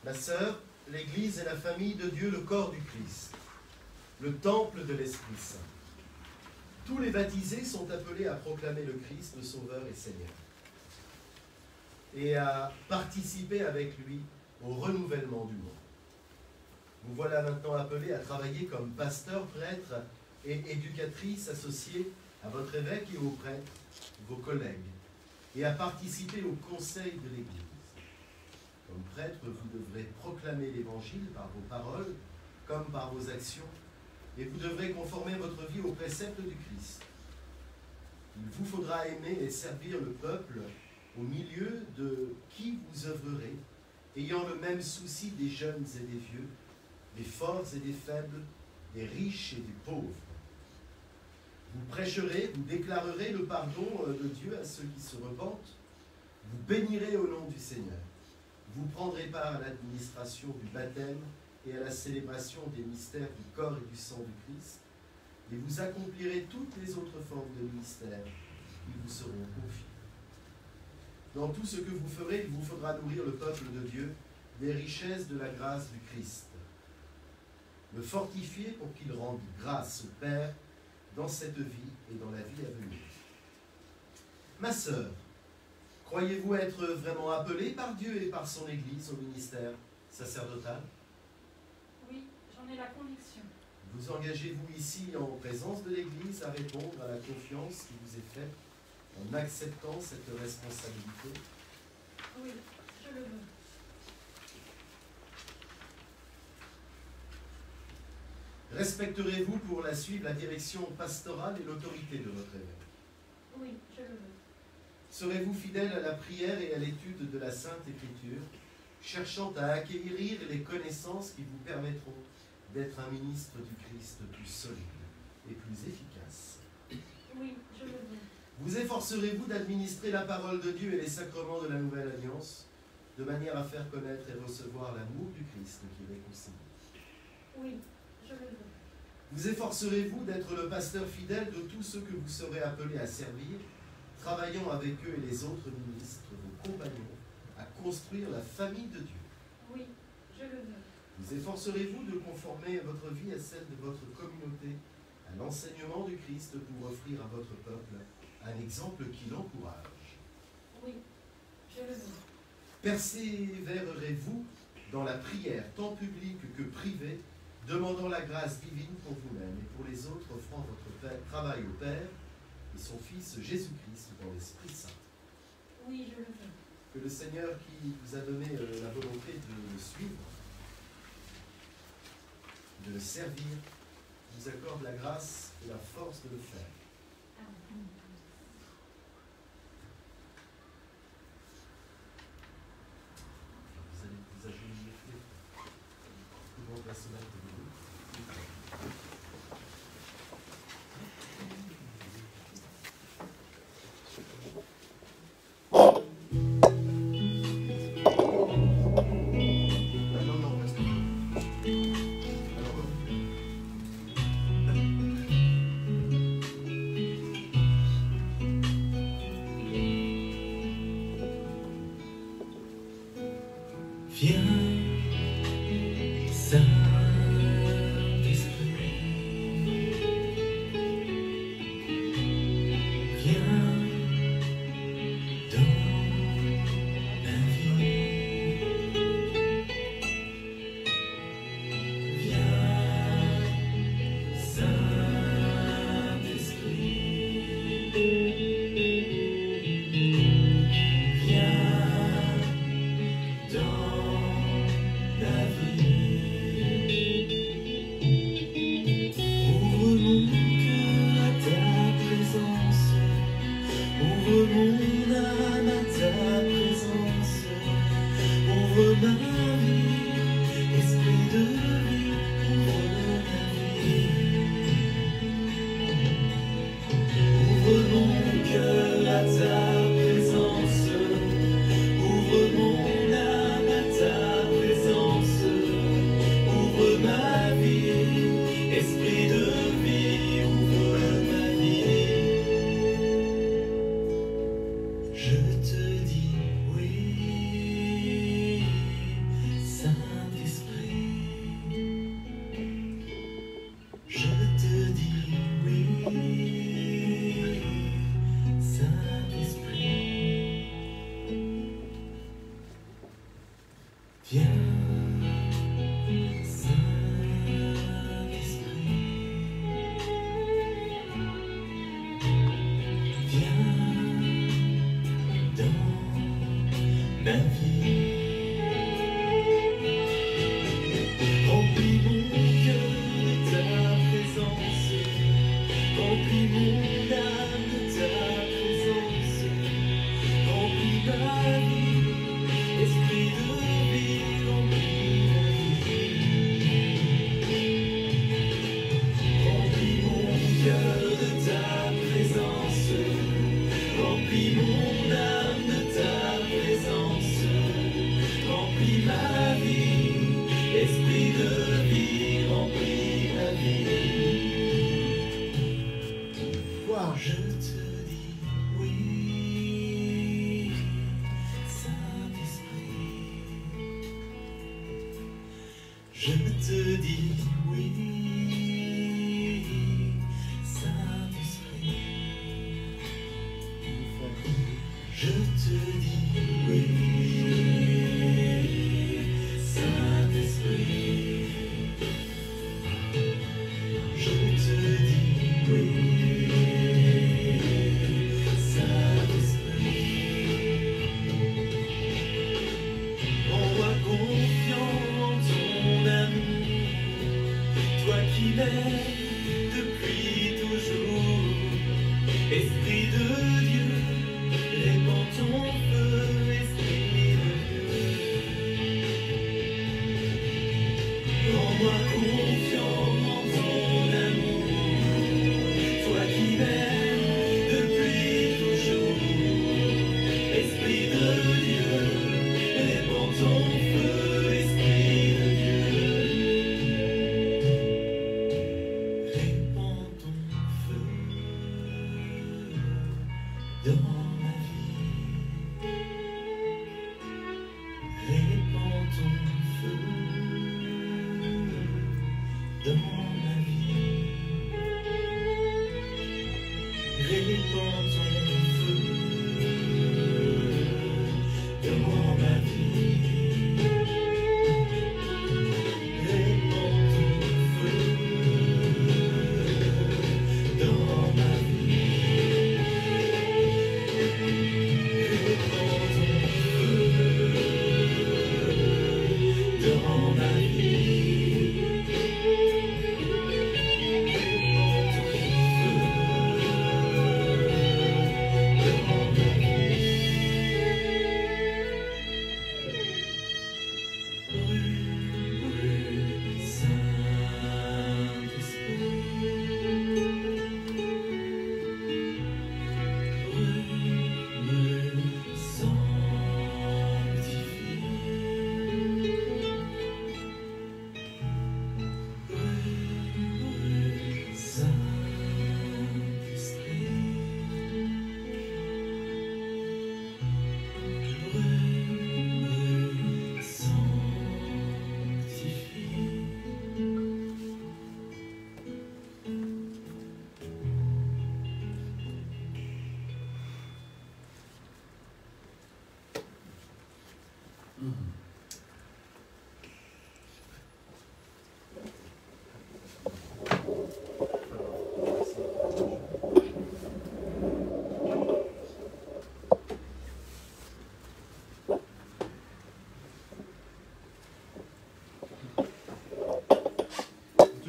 Ma sœur, l'Église est la famille de Dieu, le corps du Christ, le temple de l'Esprit Saint. Tous les baptisés sont appelés à proclamer le Christ, le Sauveur et Seigneur, et à participer avec lui au renouvellement du monde. Vous voilà maintenant appelés à travailler comme pasteurs, prêtres et éducatrices associés à votre évêque et aux prêtres, vos collègues, et à participer au conseil de l'Église. Comme prêtre, vous devrez proclamer l'Évangile par vos paroles comme par vos actions, et vous devrez conformer votre vie aux préceptes du Christ. Il vous faudra aimer et servir le peuple au milieu de qui vous œuvrerez, ayant le même souci des jeunes et des vieux, des forts et des faibles, des riches et des pauvres. Vous prêcherez, vous déclarerez le pardon de Dieu à ceux qui se repentent, vous bénirez au nom du Seigneur. Vous prendrez part à l'administration du baptême et à la célébration des mystères du corps et du sang du Christ, et vous accomplirez toutes les autres formes de ministère qui vous seront confiées. Dans tout ce que vous ferez, il vous faudra nourrir le peuple de Dieu des richesses de la grâce du Christ, le fortifier pour qu'il rende grâce au Père dans cette vie et dans la vie à venir. Ma sœur, croyez-vous être vraiment appelée par Dieu et par son Église au ministère sacerdotal? Oui, j'en ai la conviction. Vous engagez-vous ici en présence de l'Église à répondre à la confiance qui vous est faite en acceptant cette responsabilité? Oui, je le veux. Respecterez-vous pour la suivre la direction pastorale et l'autorité de votre évêque? Oui, je le veux. Serez-vous fidèle à la prière et à l'étude de la Sainte Écriture, cherchant à acquérir les connaissances qui vous permettront d'être un ministre du Christ plus solide et plus efficace? Oui, je le veux. Vous efforcerez-vous d'administrer la parole de Dieu et les sacrements de la Nouvelle Alliance, de manière à faire connaître et recevoir l'amour du Christ qui réconcilie? Oui, je le veux. Vous efforcerez-vous d'être le pasteur fidèle de tous ceux que vous serez appelés à servir, travaillant avec eux et les autres ministres, vos compagnons, à construire la famille de Dieu? Oui, je le veux. Vous efforcerez-vous de conformer votre vie à celle de votre communauté, à l'enseignement du Christ pour offrir à votre peuple un exemple qui l'encourage? Oui, je le veux. Persévérerez-vous dans la prière, tant publique que privée, demandant la grâce divine pour vous-même et pour les autres, offrant votre travail au Père et son Fils Jésus-Christ dans l'Esprit Saint? Oui, je le veux. Que le Seigneur qui vous a donné la volonté de le suivre, de le servir, nous accorde la grâce et la force de le faire. Vous allez envisager une effet plus grand personnel que vous.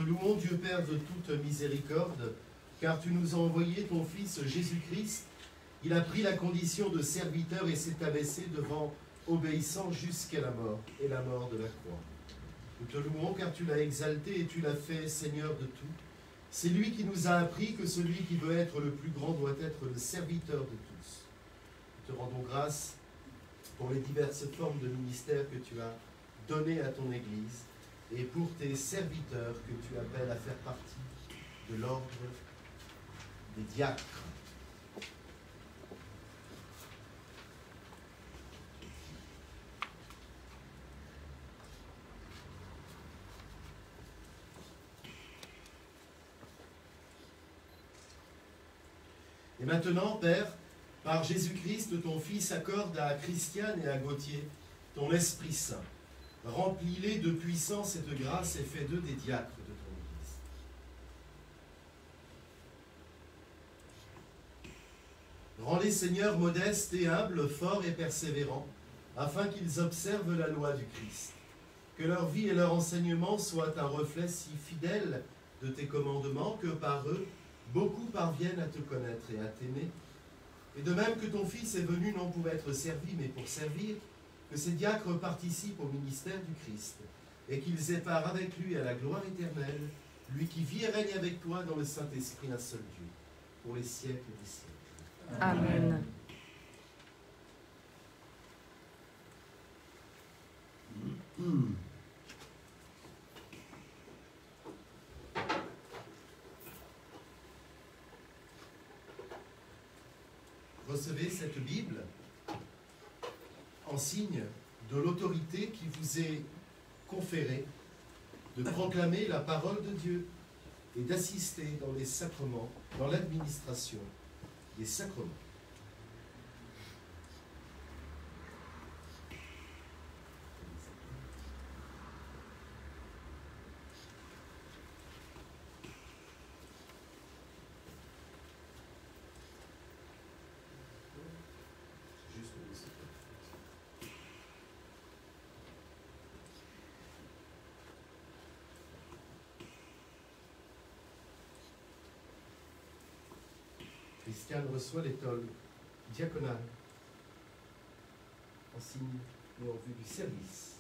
louons, Dieu Père de toute miséricorde, car tu nous as envoyé ton Fils Jésus-Christ. Il a pris la condition de serviteur et s'est abaissé devant, obéissant jusqu'à la mort, et la mort de la croix. Nous te louons car tu l'as exalté et tu l'as fait Seigneur de tout. C'est lui qui nous a appris que celui qui veut être le plus grand doit être le serviteur de tous. Nous te rendons grâce pour les diverses formes de ministère que tu as données à ton Église et pour tes serviteurs que tu appelles à faire partie de l'ordre des diacres. Et maintenant, Père, par Jésus-Christ, ton Fils, accorde à Christiane et à Gauthier ton Esprit Saint. Remplis-les de puissance et de grâce et fais d'eux des diacres de ton Église. Rends-les, Seigneur, modestes et humbles, forts et persévérants, afin qu'ils observent la loi du Christ. Que leur vie et leur enseignement soient un reflet si fidèle de tes commandements que par eux, beaucoup parviennent à te connaître et à t'aimer. Et de même que ton Fils est venu non pour être servi, mais pour servir, que ces diacres participent au ministère du Christ, et qu'ils aient part avec lui à la gloire éternelle, lui qui vit et règne avec toi dans le Saint-Esprit, un seul Dieu, pour les siècles des siècles. Amen. Recevez cette Bible en signe de l'autorité qui vous est conférée de proclamer la parole de Dieu et d'assister dans les sacrements, dans l'administration des sacrements. Christiane reçoit l'étole diaconale en signe et en vue du service.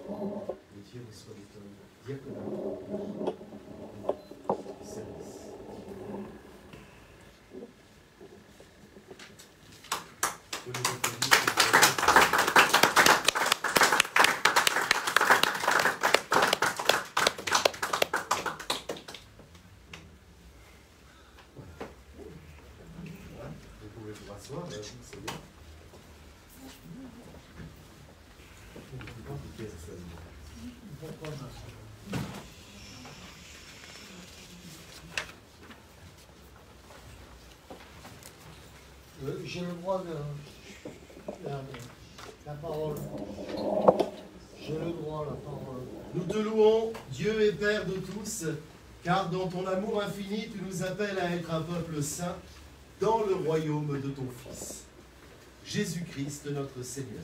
Gauthier reçoit l'étole diaconale du service. Je les applaudis. J'ai le droit de la parole. J'ai le droit de la parole. Nous te louons, Dieu et Père de tous, car dans ton amour infini, tu nous appelles à être un peuple saint dans le royaume de ton Fils, Jésus-Christ notre Seigneur.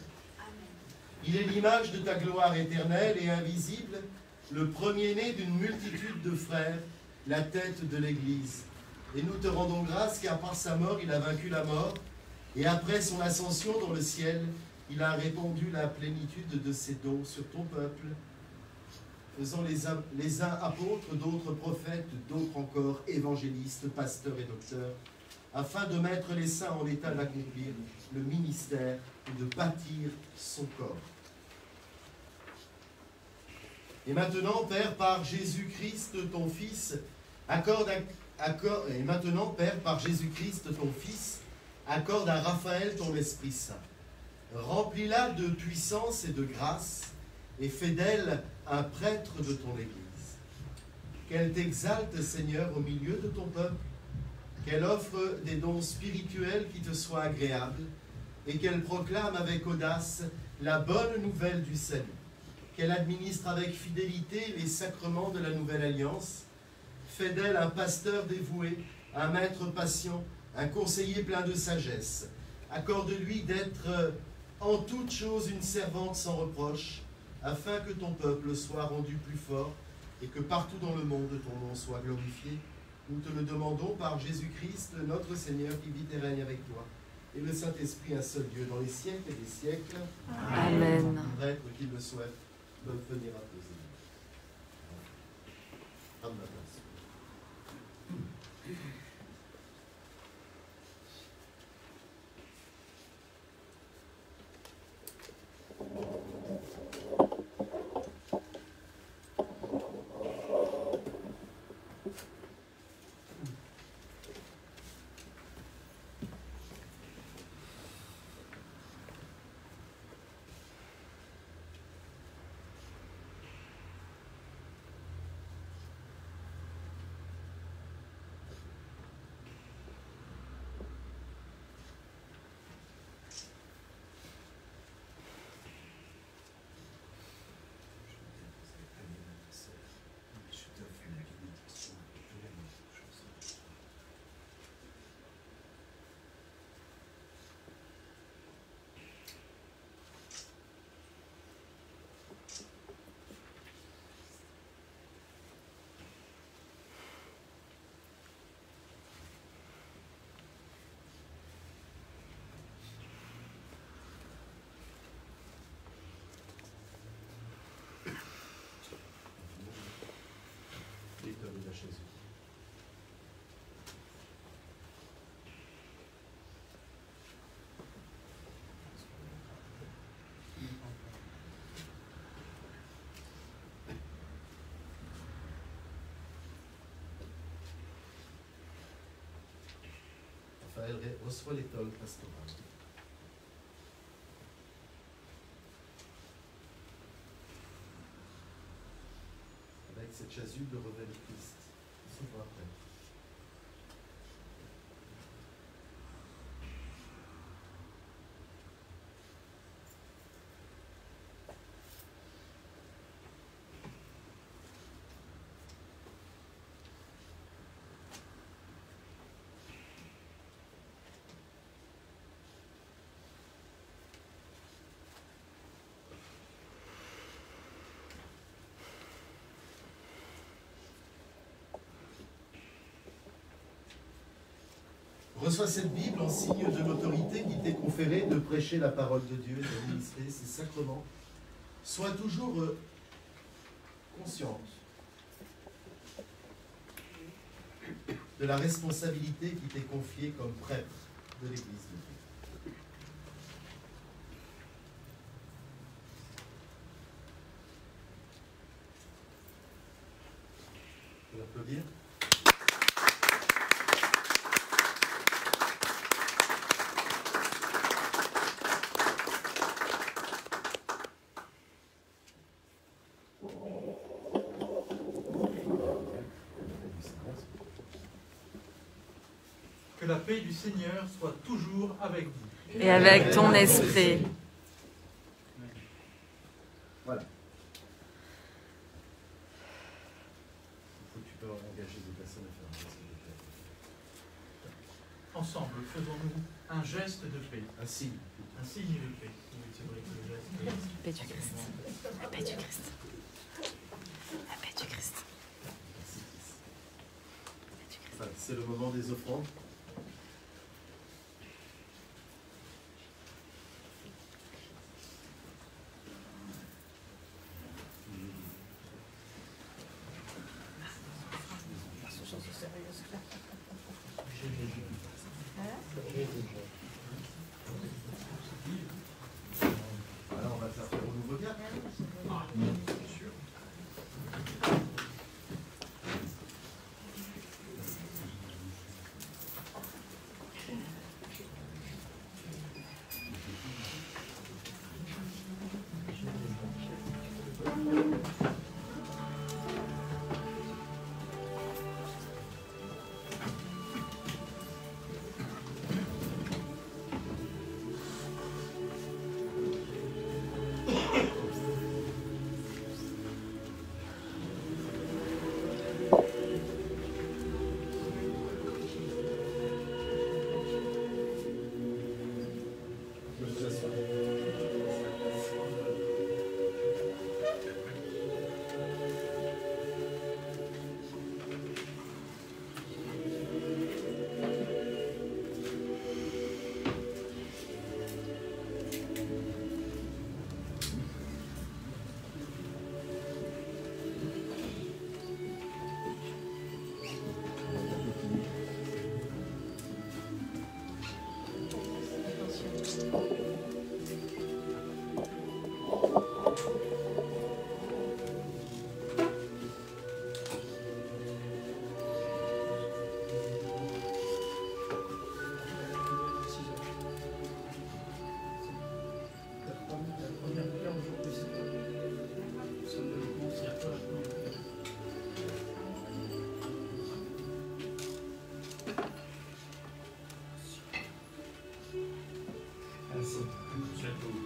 Il est l'image de ta gloire éternelle et invisible, le premier-né d'une multitude de frères, la tête de l'Église. Et nous te rendons grâce car par sa mort, il a vaincu la mort, et après son ascension dans le ciel, il a répandu la plénitude de ses dons sur ton peuple, faisant les uns apôtres, d'autres prophètes, d'autres encore évangélistes, pasteurs et docteurs, afin de mettre les saints en état d'accomplir le ministère et de bâtir son corps. Et maintenant, Père, par Jésus-Christ, ton Fils, accorde à Raphaël ton Esprit Saint. Remplis-la de puissance et de grâce, et fais d'elle un prêtre de ton Église. Qu'elle t'exalte, Seigneur, au milieu de ton peuple, qu'elle offre des dons spirituels qui te soient agréables, et qu'elle proclame avec audace la bonne nouvelle du salut. Qu'elle administre avec fidélité les sacrements de la nouvelle alliance. Fais d'elle un pasteur dévoué, un maître patient, un conseiller plein de sagesse. Accorde-lui d'être en toute chose une servante sans reproche, afin que ton peuple soit rendu plus fort et que partout dans le monde ton nom soit glorifié. Nous te le demandons par Jésus-Christ, notre Seigneur, qui vit et règne avec toi, et le Saint-Esprit, un seul Dieu, dans les siècles et des siècles. Amen. Les prêtres qui le souhaitent peuvent venir apposer. Prends ma place. Jésus. Raphaël reçoit l'étole pastorale. Avec cette chasuble revêt le Christ. S'ouvre après. Reçois cette Bible en signe de l'autorité qui t'est conférée de prêcher la parole de Dieu et d'administrer ses sacrements. Sois toujours consciente de la responsabilité qui t'est confiée comme prêtre de l'Église de Dieu. On peut l'applaudir. Que la paix du Seigneur soit toujours avec vous. Et avec ton esprit. Voilà. Tu peux engager des personnes à faire un Ensemble, faisons-nous un geste de paix. Un signe. Un signe de paix. Oui, c'est vrai que le geste est... La paix du Christ. La paix du Christ. La paix du Christ. Enfin, c'est le moment des offrandes. Alors on va faire au nouveau diable. Je vous assure. C'est tout.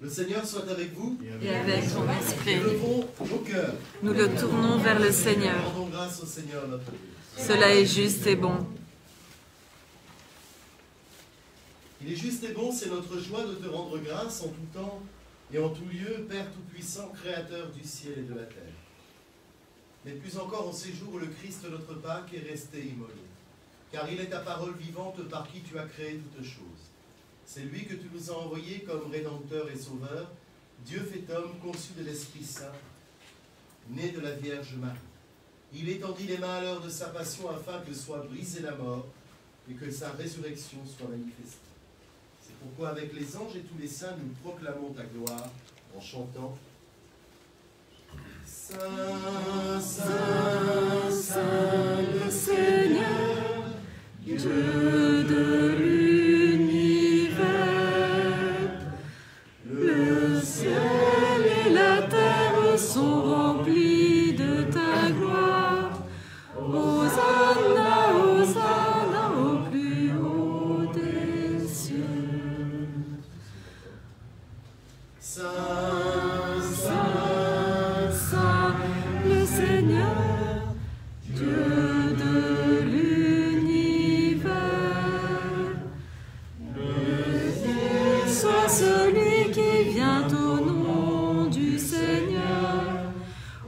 Le Seigneur soit avec vous et avec ton esprit. Élevons nos cœurs. Nous le tournons vers le Seigneur. Rendons grâce au Seigneur notre Dieu. Cela est juste et bon. Il est juste et bon, c'est notre joie de te rendre grâce en tout temps et en tout lieu, Père Tout-Puissant, Créateur du ciel et de la terre. Mais plus encore en ces jours où le Christ, notre Pâque, est resté immolé. Car il est ta parole vivante par qui tu as créé toutes choses. C'est lui que tu nous as envoyé comme Rédempteur et Sauveur, Dieu fait homme, conçu de l'Esprit Saint, né de la Vierge Marie. Il étendit les mains à l'heure de sa passion afin que soit brisée la mort et que sa résurrection soit manifestée. C'est pourquoi avec les anges et tous les saints, nous proclamons ta gloire en chantant Saint, Saint, Saint, le Seigneur, Dieu de l'univers, le ciel et la terre cieux sont remplis de ta gloire. Hosanna, Hosanna au plus haut des cieux. Saint, Saint, Saint, le Seigneur, Dieu de l'univers. Béni soit celui qui vient au nom du Seigneur.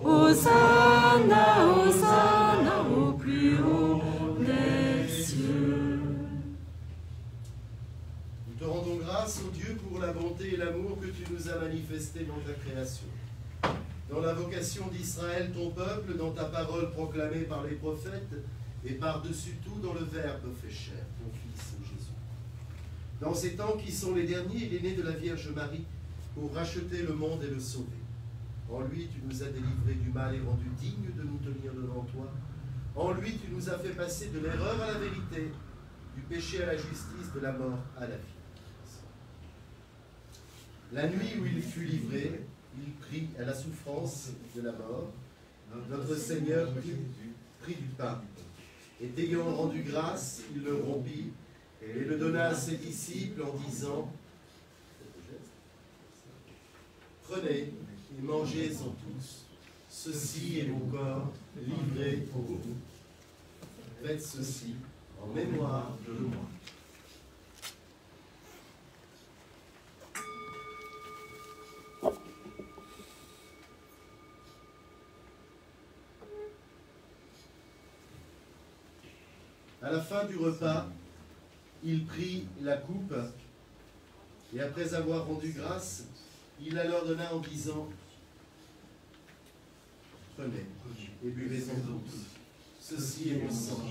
Hosanna, Hosanna au plus haut des cieux. nous te rendons grâce, ô Dieu, pour la bonté et l'amour que tu nous as manifestés dans ta création. Dans la vocation d'Israël, ton peuple, dans ta parole proclamée par les prophètes, et par-dessus tout dans le Verbe fait chair, ton Fils Jésus. Dans ces temps qui sont les derniers, il est né de la Vierge Marie pour racheter le monde et le sauver. En lui, tu nous as délivrés du mal et rendus dignes de nous tenir devant toi. En lui, tu nous as fait passer de l'erreur à la vérité, du péché à la justice, de la mort à la vie. La nuit où il fut livré, il prit à la souffrance de la mort. Notre Seigneur prit du pain. Et ayant rendu grâce, il le rompit et le donna à ses disciples en disant: Prenez et mangez-en tous. Ceci est mon corps livré pour vous. Faites ceci en mémoire de moi. À la fin du repas, il prit la coupe et après avoir rendu grâce, il la leur donna en disant: Prenez et buvez-en tous. Ceci est mon sang,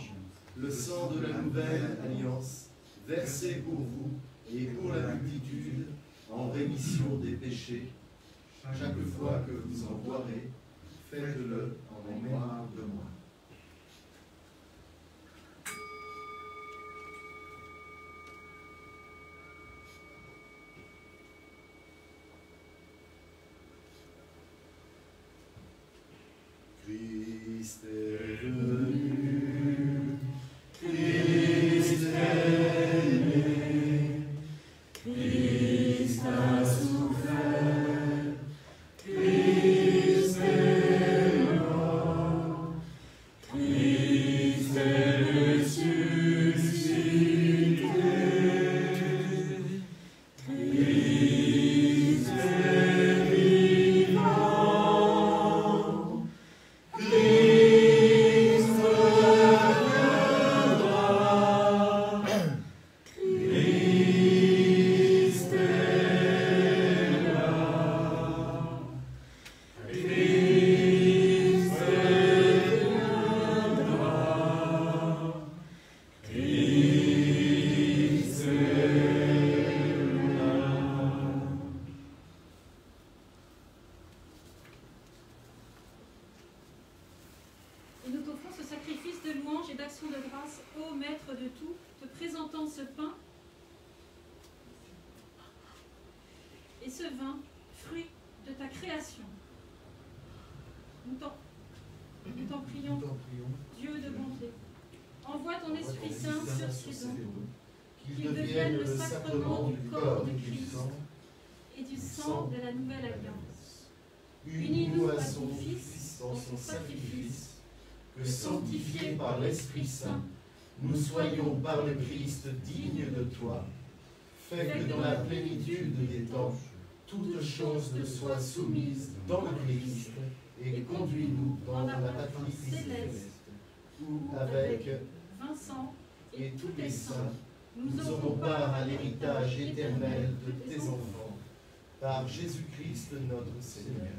le sang de la nouvelle alliance, versé pour vous et pour la multitude en rémission des péchés. Chaque fois que vous en boirez, faites-le en mémoire de moi. Christ est venu, Christ est né, Christ a souffert, Christ est mort, Christ est ressuscité, Christ est vivant. Et nous t'offrons ce sacrifice de louange et d'action de grâce, ô Maître de tout, te présentant ce pain et ce vin, fruit de ta création. Nous t'en prions, Dieu de bonté. Envoie ton Esprit Saint sur ces dons, qu'ils deviennent le sacrement du corps de Christ et du sang de la nouvelle alliance. Unis-nous à son Fils dans son sacrifice, que sanctifiés par l'Esprit Saint, nous soyons par le Christ dignes de toi. Fais que dans la plénitude des temps, toutes choses te soient soumises dans le Christ, et conduis-nous dans la patrie céleste, où avec Vincent et tous les saints, nous aurons part à l'héritage éternel de tes enfants, par Jésus-Christ notre Seigneur,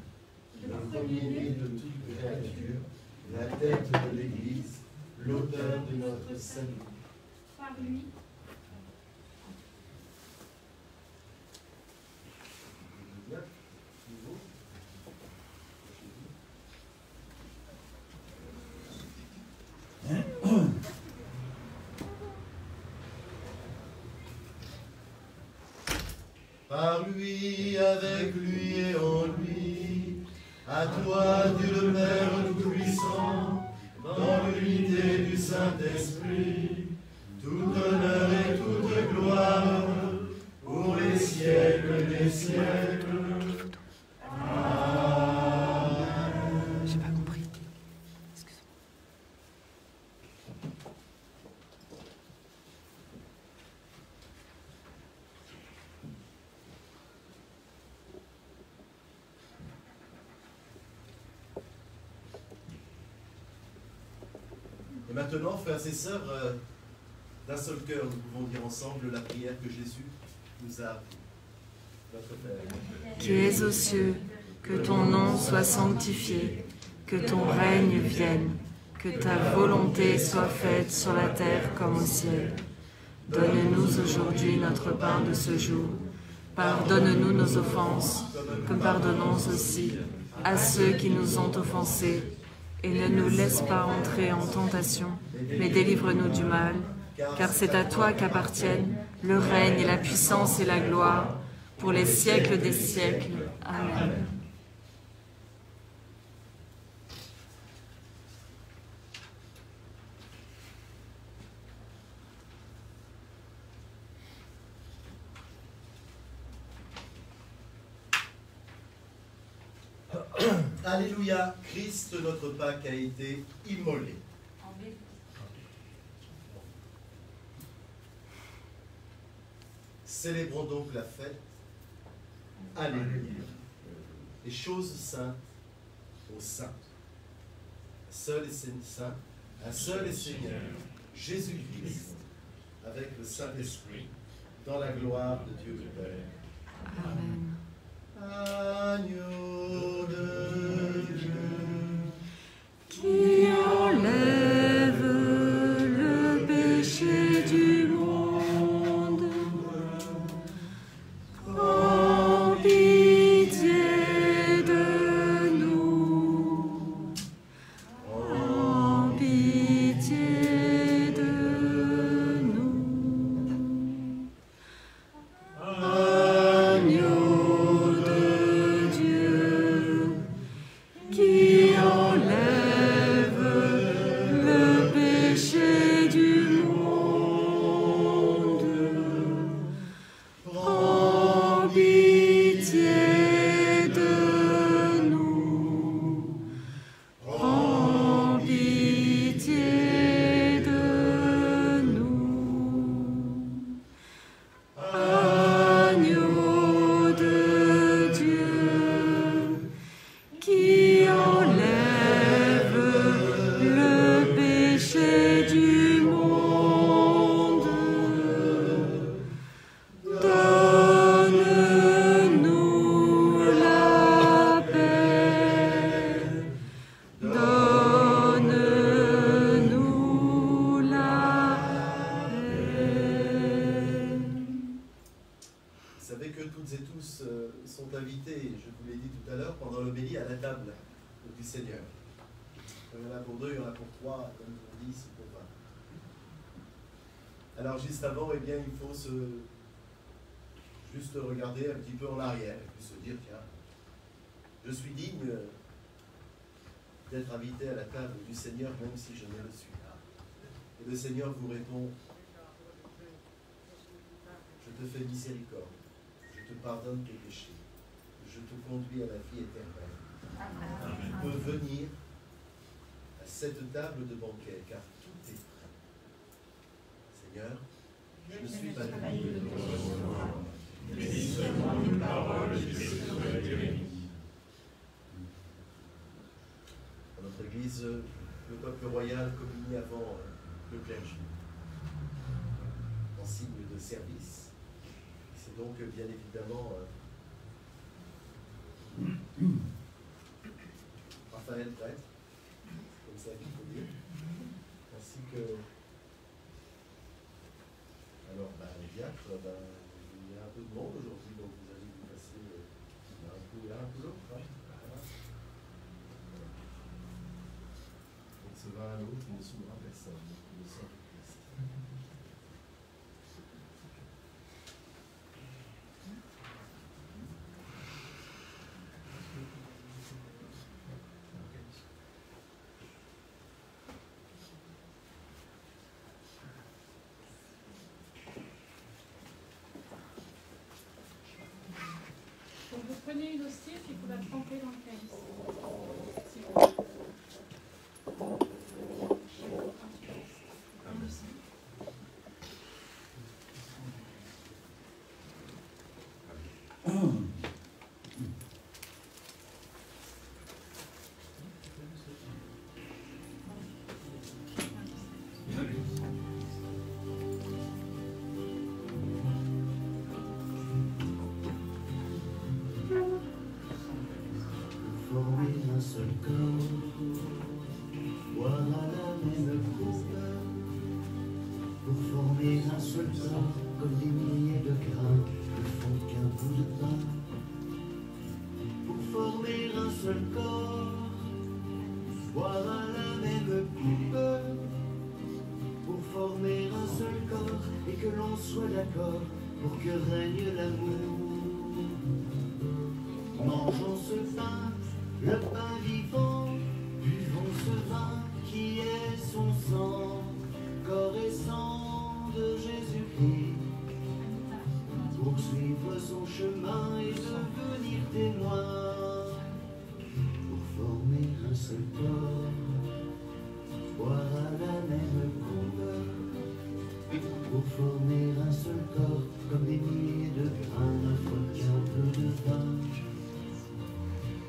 le premier-né de toute créature, la tête de l'Église, l'auteur de notre salut. Par lui, Par lui, avec lui et en lui, À toi, Dieu le Père Tout-Puissant, dans l'unité du Saint-Esprit, tout honneur et toute gloire, pour les siècles des siècles. Amen. J'ai pas compris. Excuse-moi. Et maintenant, frères et sœurs, d'un seul cœur, nous pouvons dire ensemble la prière que Jésus nous a appris. Notre Père, Qui es aux cieux, que ton nom soit sanctifié, que ton règne vienne, que ta volonté soit faite sur la terre comme au ciel. Donne-nous aujourd'hui notre pain de ce jour. Pardonne-nous nos offenses, comme pardonnons aussi à ceux qui nous ont offensés. Et ne nous laisse pas entrer en tentation, mais délivre-nous du mal, car c'est à toi qu'appartiennent le règne et la puissance et la gloire, pour les siècles des siècles. Amen. Alléluia, Christ notre Pâque a été immolé. Célébrons donc la fête. Alléluia. Les choses saintes aux saints. Un seul et Seigneur, Jésus-Christ, avec le Saint-Esprit, dans la gloire de Dieu le Père. Amen. Agneau de Dieu, qui enlève le péché du monde, prends pitié de nous, prends pitié de nous. Agneau qui enlève le péché du monde, prends pitié de nous, prends pitié de nous. Agneau de Dieu, qui enlève le péché du monde, donne-nous la paix, donne-nous la paix. Vous savez que toutes et tous sont invités, je vous l'ai dit tout à l'heure, pendant l'homélie à la table du Seigneur. Il y en a pour 2, il y en a pour 3, il y en a pour 10, pour 20. Alors juste avant, eh bien, il faut juste regarder un petit peu en arrière et puis se dire, tiens, je suis digne d'être invité à la table du Seigneur même si je ne le suis pas. Et le Seigneur vous répond, je te fais miséricorde, je te pardonne tes péchés, je te conduis à la vie éternelle. Tu peux venir à cette table de banquet, car tout est prêt. Seigneur, je ne suis pas digne de ton nom. Dis seulement une parole qui serait guérie. Dans notre Église, le peuple royal communie avant le clergé, en signe de service. C'est donc bien évidemment Raphaël prêtre, comme ça qu'il faut dire, ainsi que alors les diacres, il y a un peu de monde aujourd'hui, donc vous allez vous passer un peu l'un, un peu l'autre. Hein. Voilà. Donc ce vin à l'autre ne sauvera personne, le sang de Christ. Prenez une hostie et vous la trempez dans le calice. Comme des milliers de grains ne font qu'un bout de pain. Pour former un seul corps, boire à la même coupe. Pour former un seul corps et que l'on soit d'accord pour que règne l'amour. Mangeons ce pain, le pain vivant, buvons ce vin qui est son sang, corps et sang de Jésus-Christ. Poursuivre son chemin et devenir témoin, pour former un seul corps, boire à la même coupe, pour former un seul corps, comme des milliers de grains, ne faut qu'un peu de vin,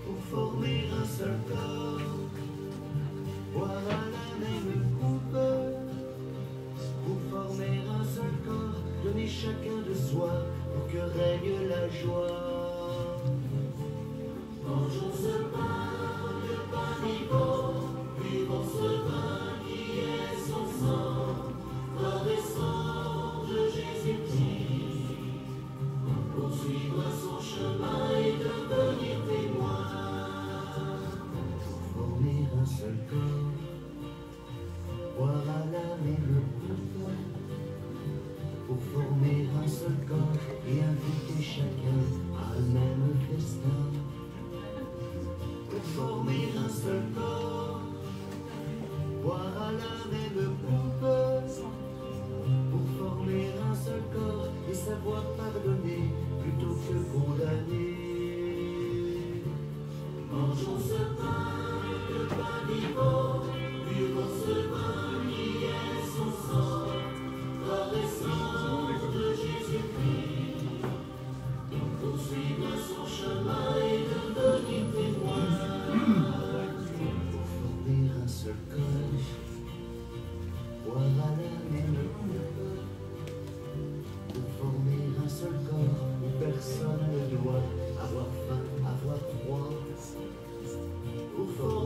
pour former un seul corps, boire à la même coupe, pour former un seul corps, donner chacun de soi, pour que règne la joie. Mangeons ce pain, le pain vivant, buvons ce vin qui est son sang, corps et sang de Jésus-Christ. Poursuivre son chemin et devenir témoin, pour former un seul corps, boire à la même coupe, pour former un seul corps et inviter chacun à un même festin. Pour former un seul corps, boire à la même coupe. Pour former un seul corps et savoir pardonner plutôt que condamner. Mangeons ce pain, le pain vivant, buvons ce vin qui est son sang, corps et sang de Jésus-Christ. Poursuivre son chemin et devenir témoin, pour former un seul corps, boire à la même coupe, pour former un seul corps où personne ne doit avoir faim, avoir froid, pour former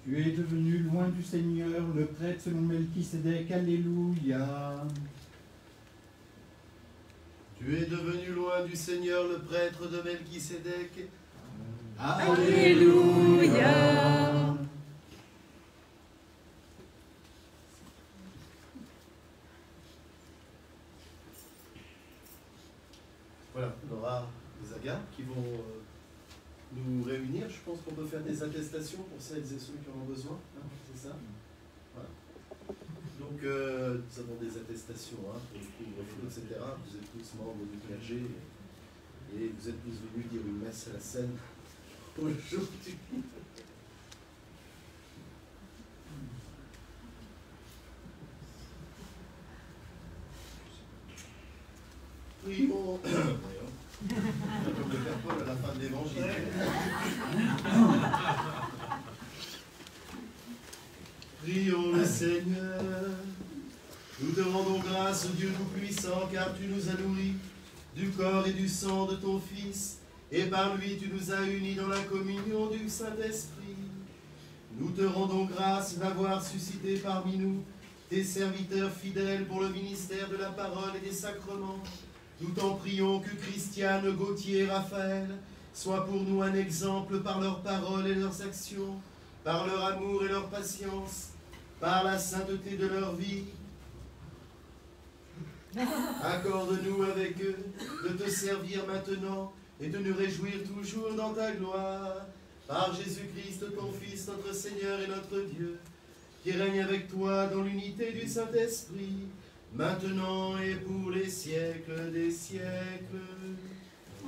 Tu es devenu loin du Seigneur, le prêtre selon Melchisédek. Alléluia. Tu es devenu loin du Seigneur, le prêtre de Melchisédek. Alléluia. Voilà, on aura des agapes qui vont nous réunir. Je pense qu'on peut faire des attestations pour celles et ceux qui en ont besoin. Hein, c'est ça? Voilà. Donc, nous avons des attestations pour le couvre-feu, etc. Vous êtes tous membres du clergé et vous êtes tous venus dire une messe à la scène aujourd'hui. Prions. Comme le Père Paul à la fin de l'évangile. Prions le Seigneur. Nous te rendons grâce, Dieu Tout-Puissant, car tu nous as nourris du corps et du sang de ton Fils, et par lui tu nous as unis dans la communion du Saint-Esprit. Nous te rendons grâce d'avoir suscité parmi nous tes serviteurs fidèles pour le ministère de la parole et des sacrements. Nous t'en prions que Christiane, Gauthier et Raphaël soient pour nous un exemple par leurs paroles et leurs actions, par leur amour et leur patience, par la sainteté de leur vie. Accorde-nous avec eux de te servir maintenant et de nous réjouir toujours dans ta gloire. Par Jésus-Christ, ton Fils, notre Seigneur et notre Dieu, qui règne avec toi dans l'unité du Saint-Esprit, maintenant et pour les siècles des siècles.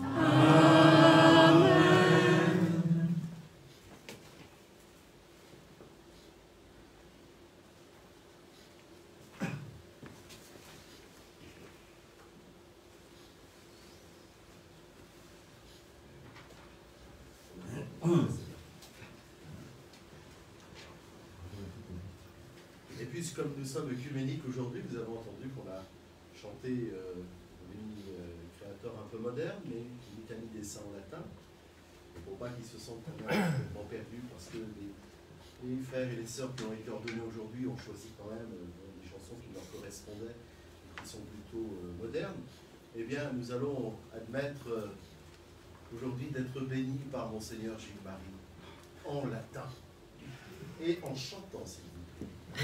Amen. Et puis, comme nous sommes œcuméniques aujourd'hui, vous avez entendu qu'on a chanté l'hymne créateur un peu moderne, mais une litanie des saints en latin. Et pour pas qu'ils se sentent complètement perdus, parce que les frères et les sœurs qui ont été ordonnés aujourd'hui ont choisi quand même des chansons qui leur correspondaient et qui sont plutôt modernes. Eh bien, nous allons admettre aujourd'hui d'être bénis par Monseigneur Gilles-Marie en latin et en chantant, s'il vous plaît.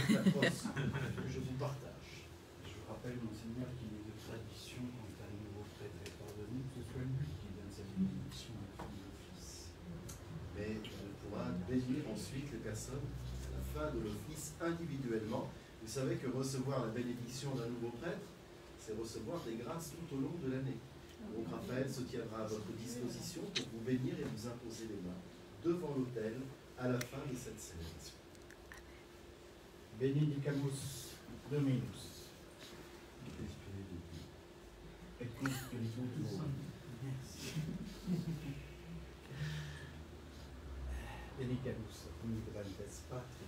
La crosse que je vous partage. Je vous rappelle, Monseigneur, qu'il est de tradition quand un nouveau prêtre est ordonné, que ce soit lui qui donne sa bénédiction à la fin de l'office. Mais on pourra bénir ensuite les personnes à la fin de l'office individuellement. Vous savez que recevoir la bénédiction d'un nouveau prêtre, c'est recevoir des grâces tout au long de l'année. Donc Raphaël se tiendra à votre disposition pour vous bénir et vous imposer les mains devant l'autel à la fin de cette célébration. Benedicamus Dominus. Et cum spiritu tuo. Benedicamus omnipotentes Patri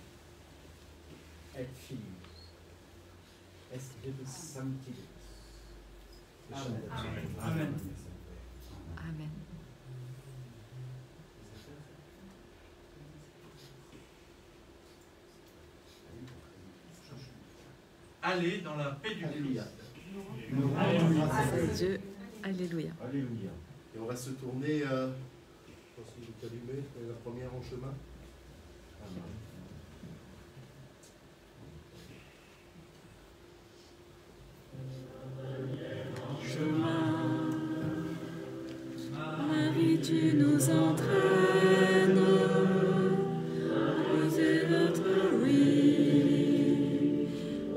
et Filius et Spiritus Sancti. Amen. Amen. Amen. Allez dans la paix du Christ. C'est Dieu. Alléluia. Alléluia. Et on va se tourner, je pense que vous allumez la première en chemin. Marie, tu nous entraînes à poser notre oui.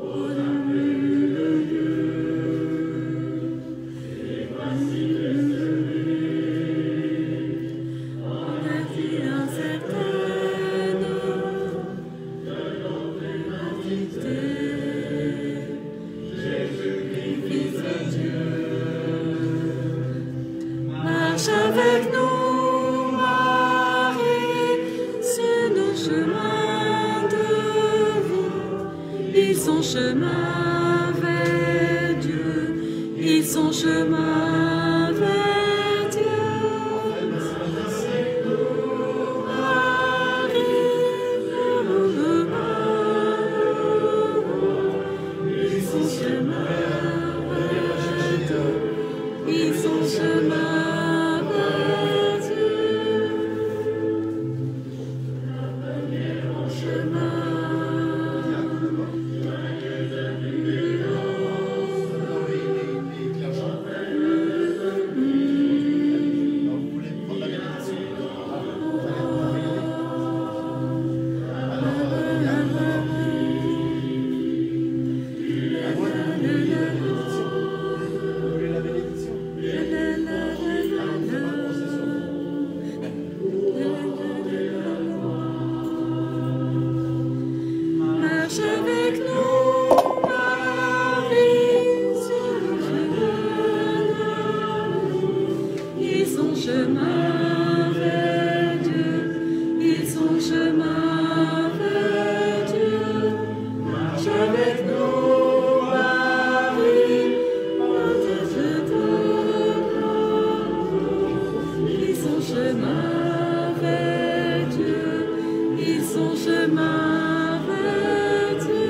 Au nom de Dieu, et voici le en la vie incertaine de notre identité. Jésus-Christ, Fils de Dieu. Marche avec nous, Marie, sur nos chemins de vie. Ils sont chemin vers Dieu, ils sont chemin vers Dieu. Marie, son chemin vers Dieu, ils sont chemin vers Dieu. Marche avec nous, Marie, porteuse de gloire. Ils sont chemin vers Dieu, ils sont chemin vers Dieu.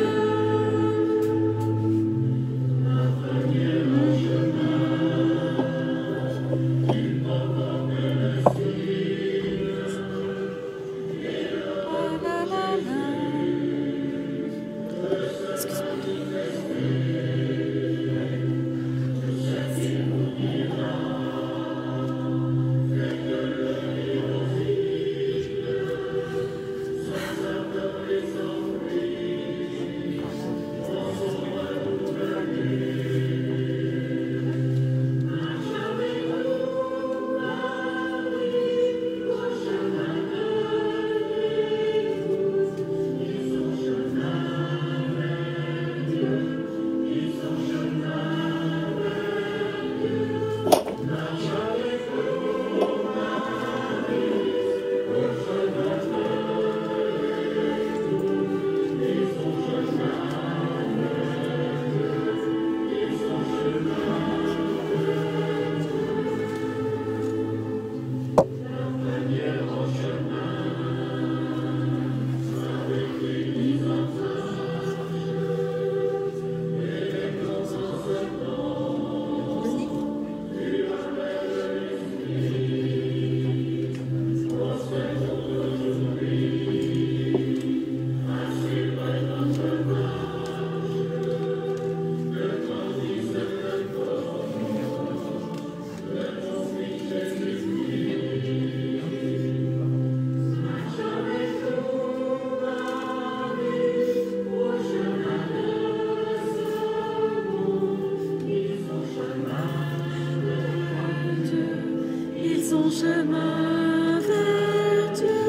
Son chemin vers Dieu,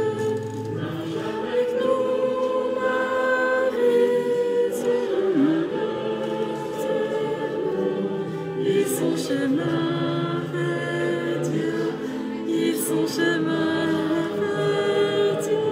marche avec nous, Marie, ils sont chemin vers Dieu, ils sont chemin vers Dieu.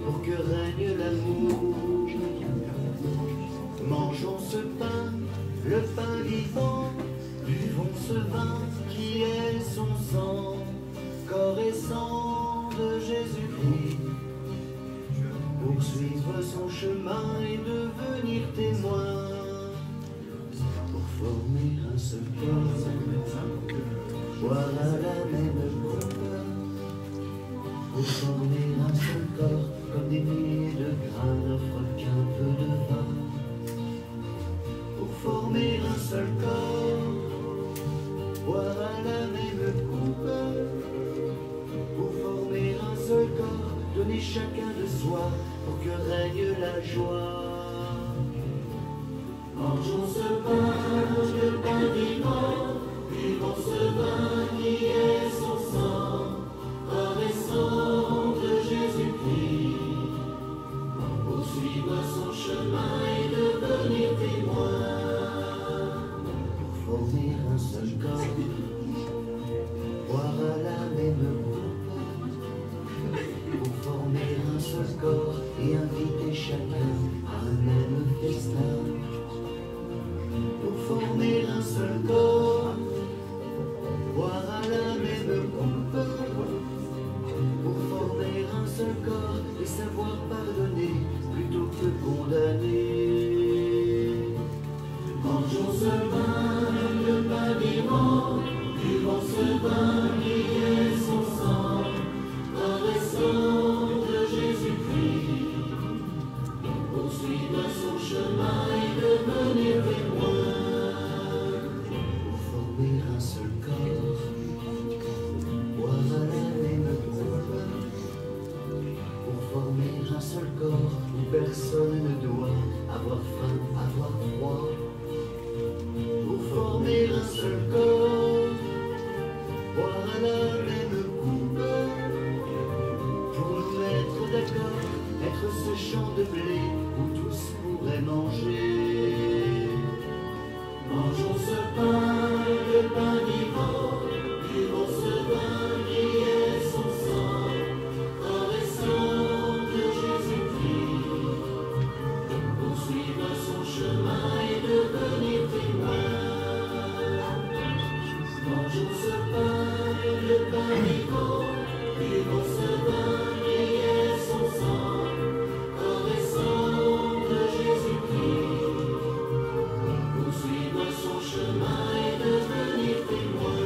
Pour que règne l'amour. Mangeons ce pain, le pain vivant, buvons ce vin qui est son sang, corps et sang de Jésus-Christ. Poursuivre son chemin et devenir témoin, pour former un seul corps, boire à la même coupe. Pour former un seul corps, comme des milliers de grains n'offrent qu'un peu de vin. Pour former un seul corps, boire à la même coupe. Pour former un seul corps, donner chacun de soi, pour que règne la joie. Mangeons ce pain, le pain vivant, buvons ce vin qui est son sang, corps et sang de Jésus-Christ, poursuivre son chemin et devenir témoin, pour former un seul corps, boire à la même coupe, pour former un seul corps et inviter chacun à un même festin, pour former un seul corps, boire à la même coupe, pour former un seul corps et savoir pardonner plutôt que condamner. Mangeons ce pain, le pain vivant, buvons ce vin qui est son sang, corps et sang de Jésus. un seul corps où personne ne doit avoir faim, avoir froid. Pour former un seul corps, boire à la même coupe. Pour nous mettre d'accord, être ce champ de blé où tous pourraient manger. Mangeons ce pain, le pain vivant, buvons ce vin qui est son sang, corps et sang de Jésus-Christ, pour suivre son chemin et devenir témoin. Mangeons ce pain, le pain vivant, buvons ce vin qui est son sang, corps et sang de Jésus-Christ, pour suivre son chemin et devenir témoin.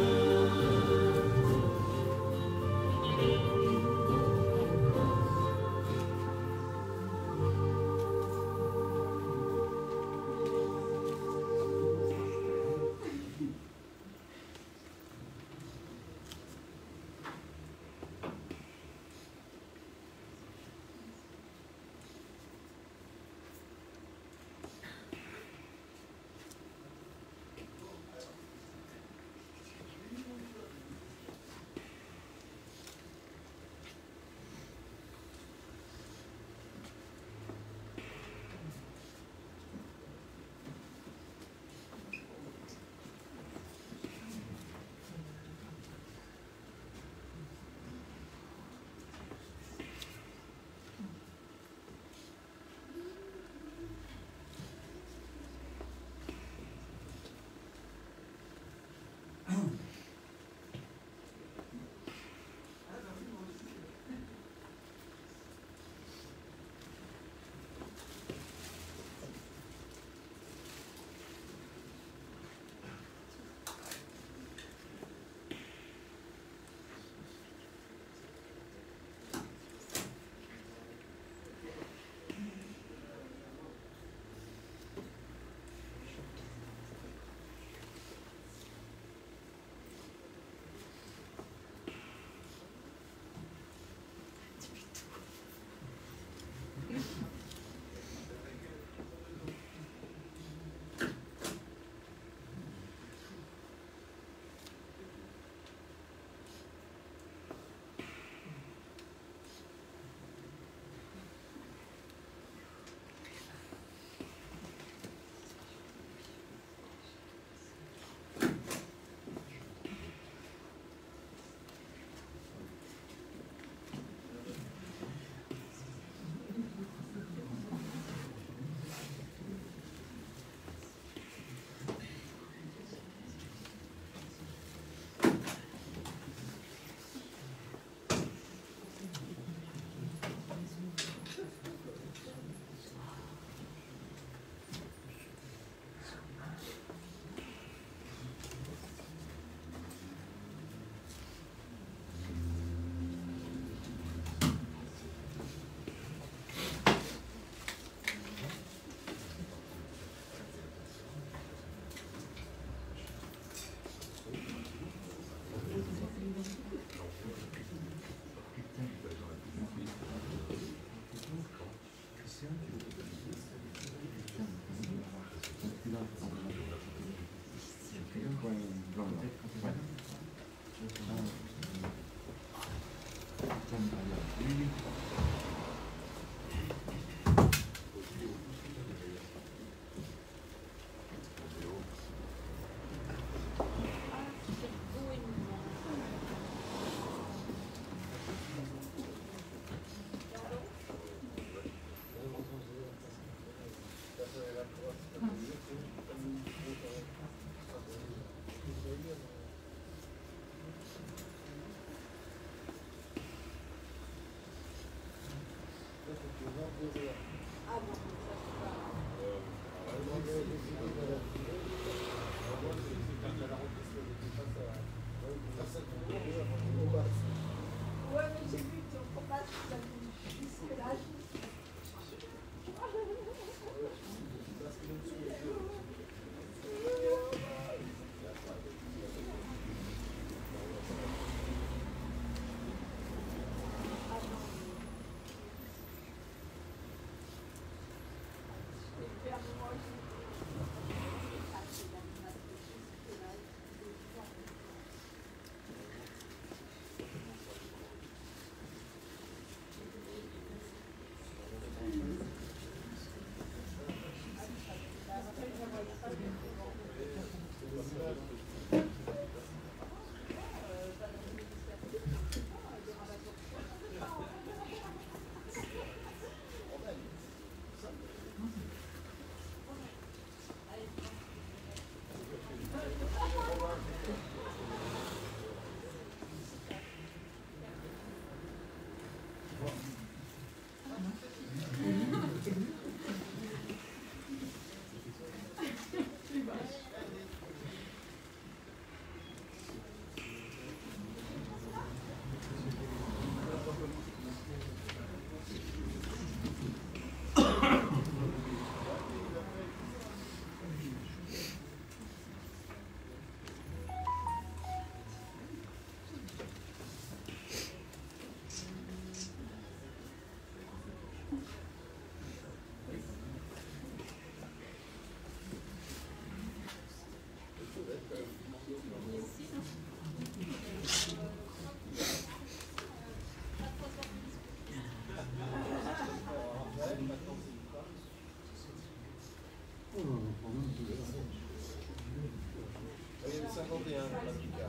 51, pas de Ricard.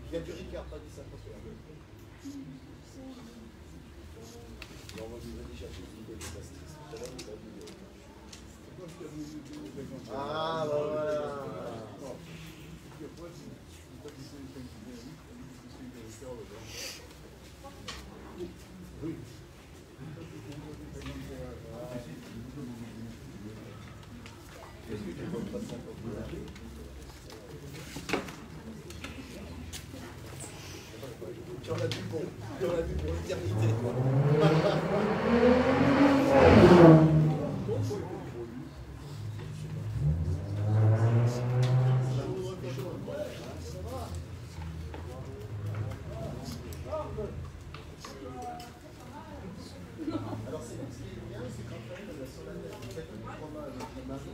Il y a du Ricard, pas du Saint-François. On va lui aller chercher une idée de pastis. Ah, bah voilà. Oui. Qu'est-ce que tu comptes pas de 50 000 ? Tu en as du bon, tu en as du pour l'éternité. Alors, ce qui est bien, c'est qu'en fait, la solennelle, vous faites le 3 avec le mari,